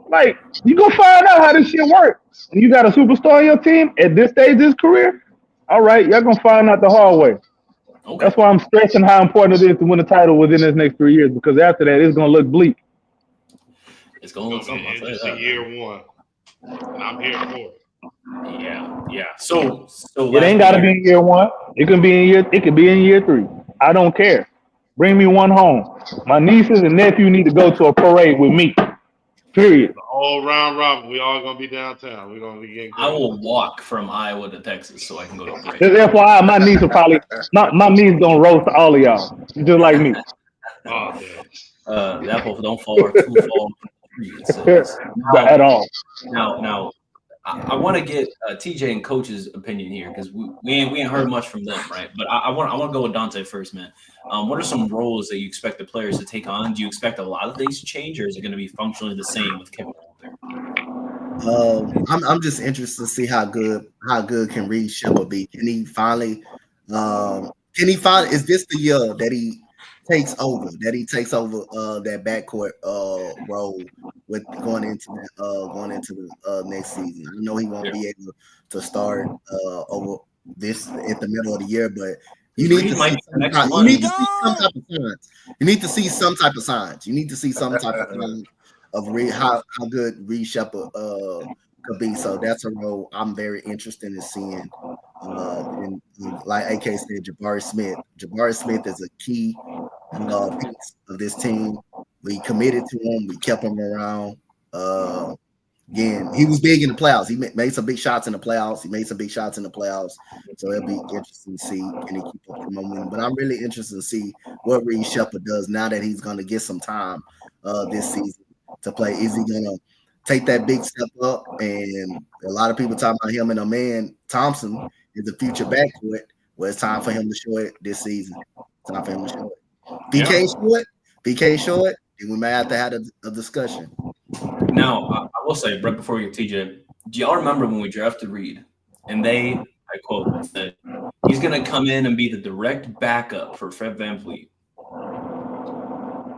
Like you go find out how this shit works. And you got a superstar on your team at this stage of his career. All right, y'all gonna find out the hard way. Okay. That's why I'm stressing how important it is to win the title within this next 3 years, because after that, it's gonna look bleak. It's gonna look something. It's year 1. I'm here for it. Yeah. So it ain't got to be in year 1. It can be in year. It could be in year 3. I don't care. Bring me one home. My nieces and nephew need to go to a parade with me. Period. The whole round robin. We all gonna be downtown. We're gonna be getting. I will walk from Iowa to Texas so I can go to a parade. Just FYI, my niece will probably my niece gonna roast all of y'all, just like me. Oh, the apples don't fall too far from the tree. At all. Now, I want to get TJ and Coach's opinion here because we ain't heard much from them, right? But I want to go with Donte first, man. What are some roles that you expect the players to take on? Do you expect a lot of things to change, or is it going to be functionally the same with Kevin there? I'm just interested to see how good can Reed Shepard be. Can he finally? Is this the year that he takes over? That backcourt role with going into the next season. I know he won't be able to start over this at the middle of the year, but you need to see some type of signs. You need to see some type of signs of how good Reed Shepard could be. So that's a role I'm very interested in seeing. And like AK said, Jabari Smith. Jabari Smith is a key piece of this team. We committed to him. We kept him around. Again, he was big in the playoffs. He made some big shots in the playoffs. So it'll be interesting to see can he keep up the momentum. But I'm really interested to see what Reed Shepard does now that he's going to get some time this season to play. Is he going to take that big step up? And a lot of people talking about him and man Thompson is the future backcourt. Well, it's time for him to show it this season. It's time for him to show it. BK show it, and we may have to have a discussion. Now, I will say, right before we get TJ, do y'all remember when we drafted Reed? And I quote, said, he's going to come in and be the direct backup for Fred VanVleet.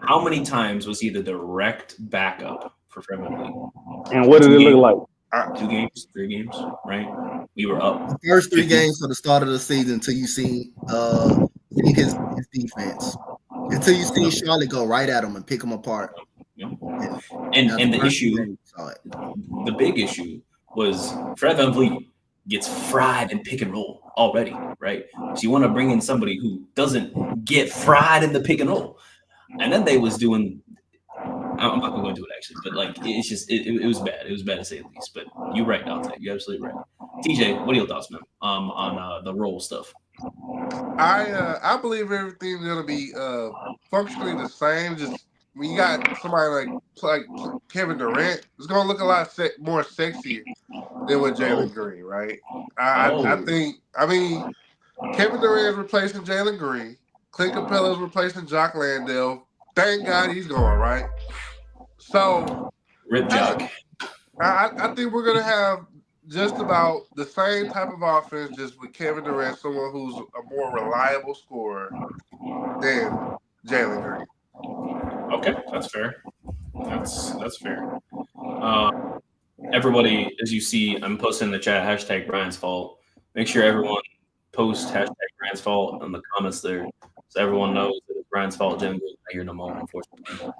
How many times was he the direct backup for Fred VanVleet? And what did it look like? 2 games, 3 games, right? We were up. The first 3 games for the start of the season until you see his defense. Until you see Charlotte go right at him and pick him apart. Yeah. And the issue, the big issue was Fred VanVleet gets fried in pick and roll already, right? So you want to bring in somebody who doesn't get fried in the pick and roll. And then they was doing, I'm not going to go into it actually, but like it's just it was bad. It was bad to say the least. But you're right, Donte. You're absolutely right. TJ, what are your thoughts, man? On the role stuff? I believe everything's gonna be functionally the same. Just when you got somebody like Kevin Durant, it's gonna look a lot more sexy than with Jalen Green, right? I mean, Kevin Durant is replacing Jalen Green. Clint Capella is replacing Jock Landale. Thank God he's going, right? So, Rip Jock. I think we're gonna have just about the same type of offense, just with Kevin Durant, someone who's a more reliable scorer than Jalen Green. Okay, that's fair. That's fair. Everybody, as you see, I'm posting in the chat hashtag Brian's fault. Make sure everyone post hashtag Brian's fault in the comments there, so everyone knows that it's Brian's fault. Jalen Green's not here no more, unfortunately.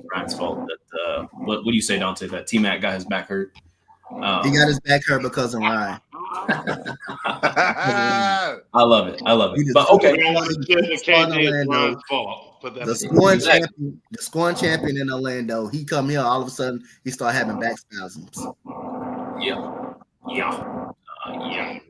Brian's fault. That what do you say, Donte? That T-Mac got his back hurt. He got his back hurt because of Ryan. I love it. But okay. The scoring champion in Orlando, he come here, all of a sudden he start having back spasms. Yeah.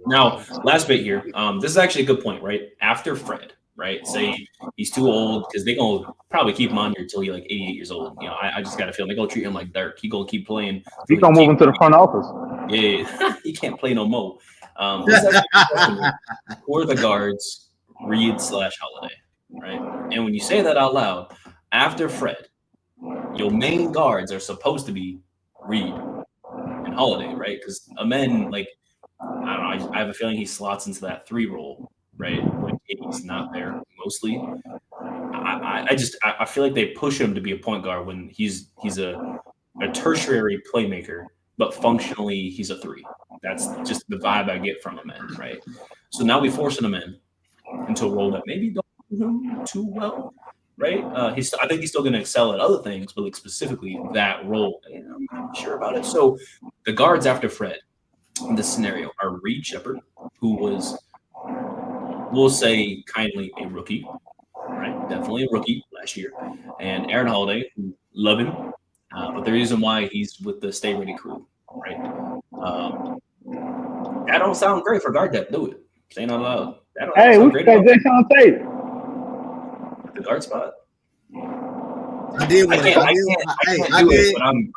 Now, last bit here. This is actually a good point, right? After Fred, right? right? Say he's too old because they're going to probably keep him on here until he's like 88 years old. You know, I just got to feel they're going to treat him like Dirk. He's going to keep playing. He's going to move into the front office. Yeah, he can't play no more. Who are the guards, Reed/Holiday, right? And when you say that out loud, after Fred, your main guards are supposed to be Reed and Holiday, right? Because Amen, like, I don't know, I have a feeling he slots into that 3 role, right? When he's not there mostly. I feel like they push him to be a point guard when he's a tertiary playmaker, but functionally he's a 3. That's just the vibe I get from him, right? So now we're forcing him into a role that maybe don't do him too well, right? I think he's still going to excel at other things, but like specifically that role, I'm not sure about it. So the guards after Fred in this scenario are Reed Shepherd, who was, we'll say kindly, a rookie, right? Definitely a rookie last year, and Aaron Holiday, who love him, but the reason why he's with the Stay Ready crew, right? That don't sound great for guard depth, do it? Saying out loud. Hey, we got Jason Tate. The guard spot. I did want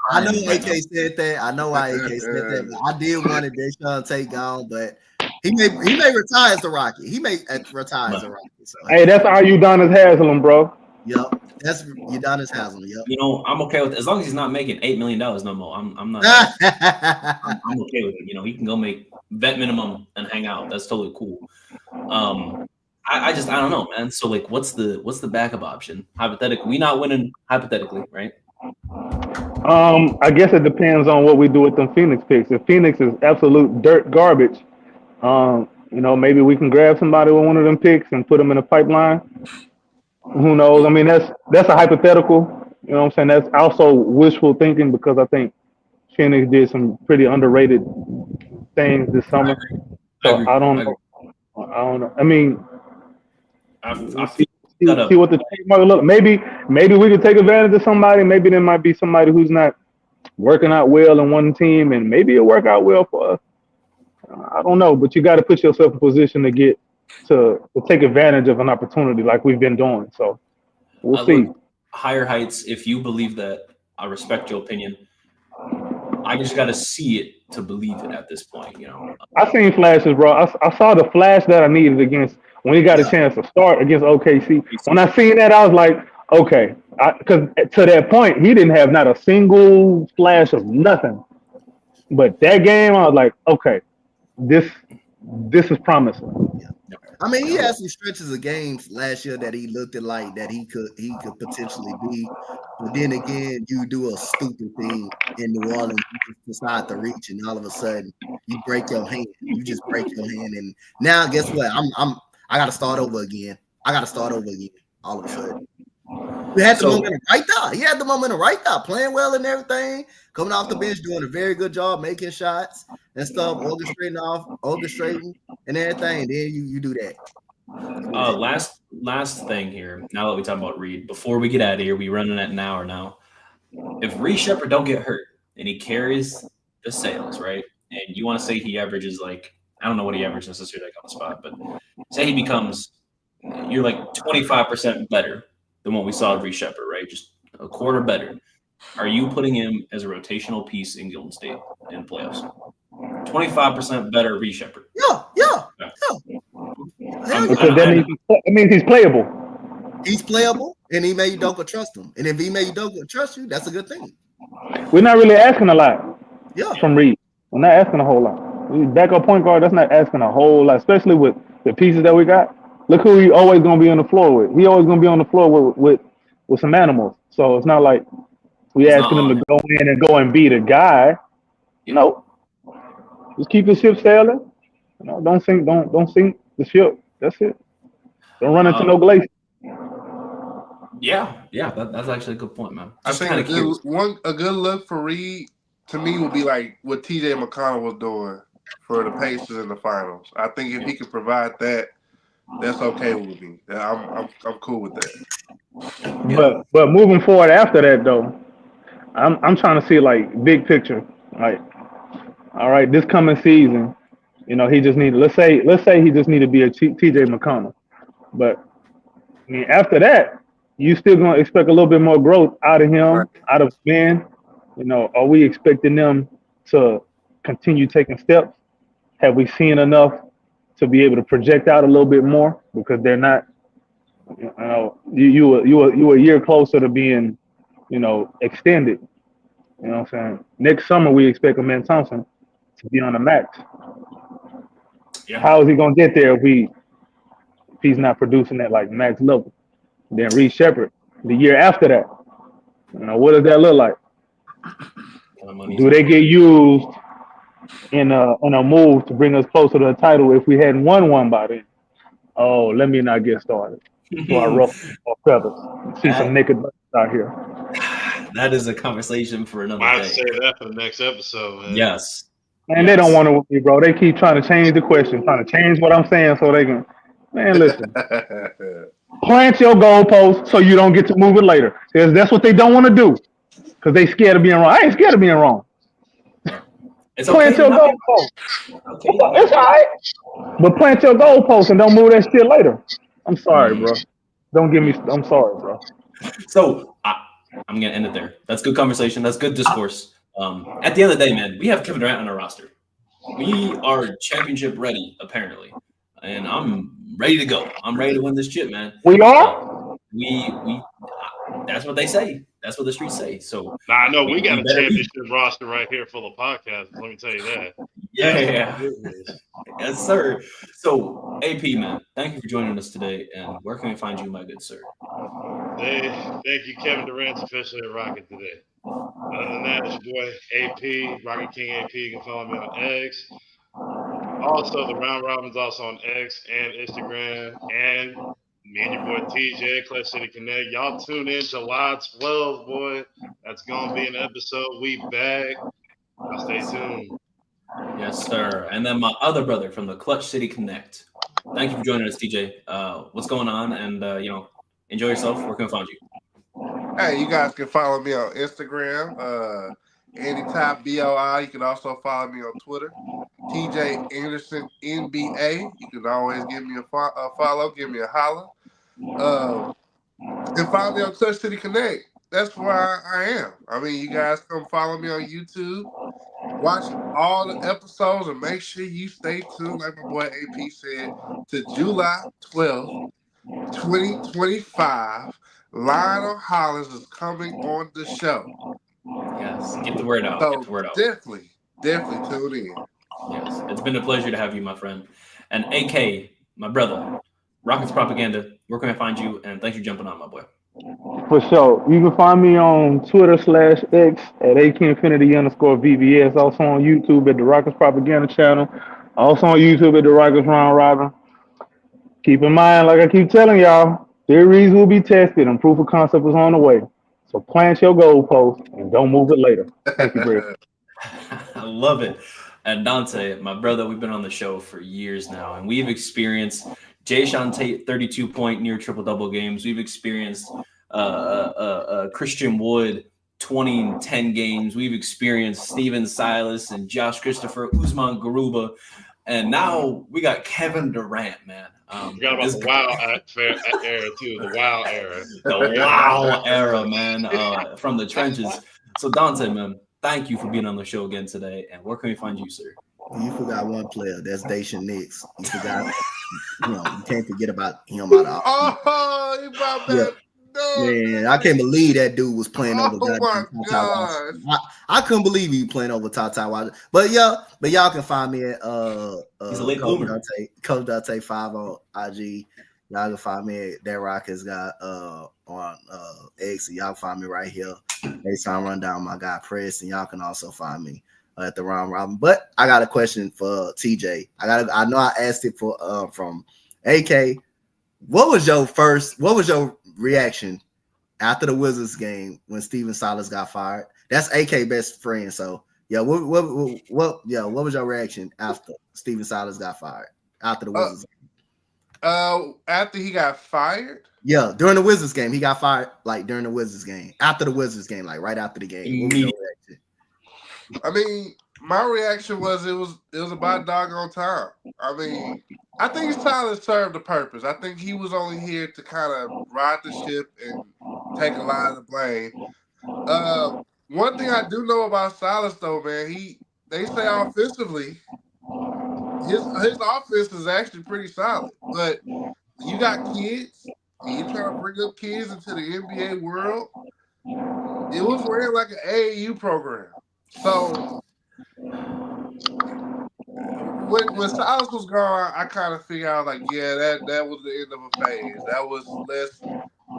I know AK said that. I know why AK said that. But I did want it Deshaun Tate gone, but he may retire as the Rocket. He may retire as the Rocket. So, hey, that's our Udonis Haslam, bro. Yep, that's Udonis Haslam. Yep. You know, I'm okay with it. As long as he's not making $8 million no more. I'm not. I'm okay with it. You know, he can go make vet minimum and hang out. That's totally cool. I don't know, man. So like, what's the backup option? Hypothetically, we not winning hypothetically, right? I guess it depends on what we do with them Phoenix picks. If Phoenix is absolute dirt garbage, you know, maybe we can grab somebody with one of them picks and put them in a pipeline. Who knows? I mean, that's a hypothetical. You know what I'm saying? That's also wishful thinking because I think Phoenix did some pretty underrated things this summer. So I don't know. I mean, see what the trade market look. Maybe we could take advantage of somebody. Maybe there might be somebody who's not working out well in one team, and maybe it'll work out well for us. I don't know, but you got to put yourself in a position to get to take advantage of an opportunity like we've been doing. So we'll see. Higher heights. If you believe that, I respect your opinion. I just got to see it to believe it at this point. You know, I seen flashes, bro. I saw the flash that I needed against when he got a chance to start against OKC. When I seen that, I was like, okay, because to that point, he didn't have not a single flash of nothing. But that game, I was like, okay, this is promising. Yeah. I mean, he had some stretches of games last year that he looked at like that he could potentially be. But then again, you do a stupid thing in New Orleans, you decide to reach, and all of a sudden you break your hand. You just break your hand, and now guess what? I got to start over again. All of a sudden. He had the momentum right there. He had the momentum right there, playing well and everything, coming off the bench, doing a very good job, making shots and stuff, orchestrating and everything. And then you do that. Last thing here. Now that we talk about Reed, before we get out of here, we running at an hour now. If Reed Shepherd don't get hurt and he carries the sales, right? And you want to say he averages like, I don't know what he averages necessarily like on the spot, but say he becomes, you're like 25% better than what we saw of Reed Shepherd, right? Just a quarter better. Are you putting him as a rotational piece in Golden State in playoffs? 25% better Reed Shepherd. Yeah. Because that means he's playable. He's playable, and Ime Udoka trust him. And if Ime Udoka trust you, that's a good thing. We're not really asking a lot from Reed. We're not asking a whole lot. Backup point guard, that's not asking a whole lot, especially with the pieces that we got. Look who he always going to be on the floor with. He always going to be on the floor with some animals. So it's not like we asking him to go in and go and be the guy. You know, just keep the ship sailing. You know, don't sink the ship. That's it. Don't run into no glacier. Yeah, that's actually a good point, man. I think a good look for Reed to me would be like what TJ McConnell was doing for the Pacers in the finals. I think if he could provide that, that's okay with me. I'm cool with that. But moving forward after that though, I'm trying to see like big picture. Like, all right, this coming season, you know, he just need let's say he just need to be a TJ McConnell. But mean, after that, you still gonna expect a little bit more growth out of Right. him, out of men. You know, are we expecting them to continue taking steps? Have we seen enough to be able to project out a little bit more? Because they're not. You know, you a year closer to being, you know, extended. You know what I'm saying? Next summer we expect Amen Thompson to be on the max. Yeah. How is he gonna get there if he's not producing at like max level? Then Reed Shepard the year after that. You know, what does that look like? Kind of money is Do they going. get used in a move to bring us closer to the title if we hadn't won one by then? Oh, let me not get started. So I ruffle more feathers. See some that, naked butts out here. that is a conversation for another Might day. say that for the next episode, man. Yes. Man, they don't want to with me, bro. They keep trying to change the question, trying to change what I'm saying so they can. Man, listen. Plant your goalpost so you don't get to move it later. Because that's what they don't want to do. Because they scared of being wrong. I ain't scared of being wrong. It's Plant okay. your goalpost. It's all right. But plant your goalpost and don't move that shit later. I'm sorry, bro. Don't give me. I'm sorry, bro. So I'm gonna end it there. That's good conversation. That's good discourse. At the end of the day, man, we have Kevin Durant on our roster. We are championship ready, apparently, and I'm ready to go. I'm ready to win this chip, man. We are. We. That's what they say. That's what the streets say. So Now, I know we got a better be. championship roster right here full of podcasts. Let me tell you that. Yeah. Yes, sir. So, AP, man, thank you for joining us today. And where can we find you, my good sir? Thank you, Kevin Durant's officially a Rocket today. Other than that, it's your boy AP, Rocket King AP. You can follow me on X. Also, the Round Robin's also on X and Instagram. And me and your boy TJ, Clutch City Connect. Y'all tune in July 12th, boy. That's going to be an episode. We back. Now stay tuned. Yes, sir. And then my other brother from the Clutch City Connect. Thank you for joining us, TJ. What's going on? And, enjoy yourself. Where can we find you? Hey, you guys can follow me on Instagram, anytime BOI. You can also follow me on Twitter, TJ Anderson NBA. You can always give me a follow, give me a holler. And follow me on Clutch City Connect. That's where I am. I mean, you guys come follow me on YouTube. Watch all the episodes and make sure you stay tuned, like my boy AP said, to July 12th, 2025. Lionel Hollins is coming on the show. Yes, get the word out. So Get the word out. definitely tune in. Yes, it's been a pleasure to have you, my friend. And AK, my brother, Rockets Propaganda, where can I find you? And thanks for jumping on, my boy. For sure. You can find me on Twitter/X at AKinfinity_VBS. Also on YouTube at the Rockets Propaganda channel. Also on YouTube at the Rockets Round Robin. Keep in mind, like I keep telling y'all, theories will be tested and proof of concept is on the way. So plant your goalpost and don't move it later. Thank you, Brad. I love it. And Donte, my brother, we've been on the show for years now, and we've experienced Jayshawn Tate 32-point near triple-double games. We've experienced Christian Wood 20 and 10 games. We've experienced Steven Silas and Josh Christopher, Usman Garuba, and now we got Kevin Durant, man. Forgot about the WoW era too. The WoW era. The WoW era, man, from the trenches. So Donte, man, thank you for being on the show again today. And where can we find you, sir? You forgot one player. That's Dacian Nix. You forgot. You can't forget about him. Oh, you brought that. Yeah. Man, I can't believe that dude was playing over. Oh my gosh. I couldn't believe he was playing over Tata Washington. But y'all can find me at He's a late bloomer. Coach Donte 5 on IG. Y'all can find me at That Rockets guy on X. Y'all can find me right here. Next time run down my guy Preston. Y'all can also find me at the Round Robin. But I got a question for TJ. I know I asked it for from AK. What was your reaction after the Wizards game when Steven Silas got fired? That's AK best friend. So yeah, what was your reaction after Steven Silas got fired after the Wizards game? After he got fired? Yeah, during the Wizards game. He got fired like during the Wizards game. After the Wizards game, like right after the game. What was your reaction? I mean, my reaction was it was about doggone time. I mean, I think Silas served the purpose. I think he was only here to kind of ride the ship and take a lot of the blame. One thing I do know about Silas, though, man, they say offensively, his offense is actually pretty solid. But you got kids, and you trying to bring up kids into the NBA world. It was ran like an AAU program. So when Silas was gone, I kind of figured out like, yeah, that was the end of a phase. That was let's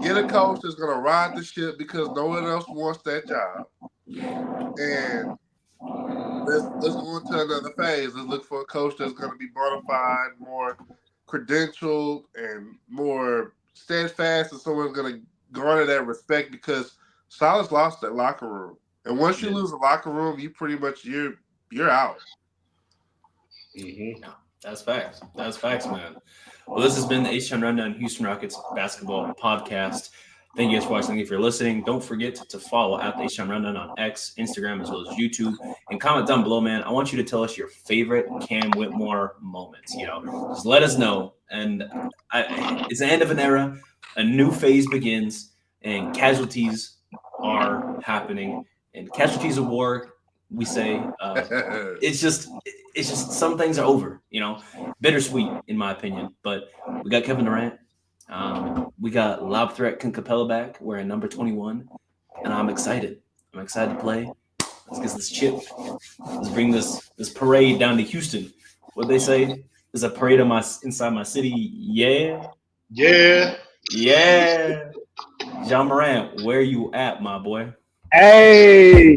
get a coach that's gonna ride the ship because no one else wants that job, and let's go into another phase. Let's look for a coach that's gonna be bona fide, more credentialed, and more steadfast, and someone's gonna garner that respect because Silas lost that locker room, and once you lose a locker room, you pretty much you're out. Mm-hmm. No, that's facts. That's facts, man. Well, this has been the H-Town Rundown Houston Rockets basketball podcast. Thank you guys for watching. If you're listening, don't forget to follow at the H-Town Rundown on X, Instagram, as well as YouTube. And comment down below, man. I want you to tell us your favorite Cam Whitmore moments. Just let us know. And it's the end of an era. A new phase begins, and casualties are happening. And casualties of war, we say, it's just some things are over, bittersweet in my opinion. But we got Kevin Durant, we got Lob Threat Capella back wearing number 21, and I'm excited to play. Let's get this chip. Let's bring this parade down to Houston. What they say is a parade inside my city. Yeah. John Morant, where you at, my boy? Hey.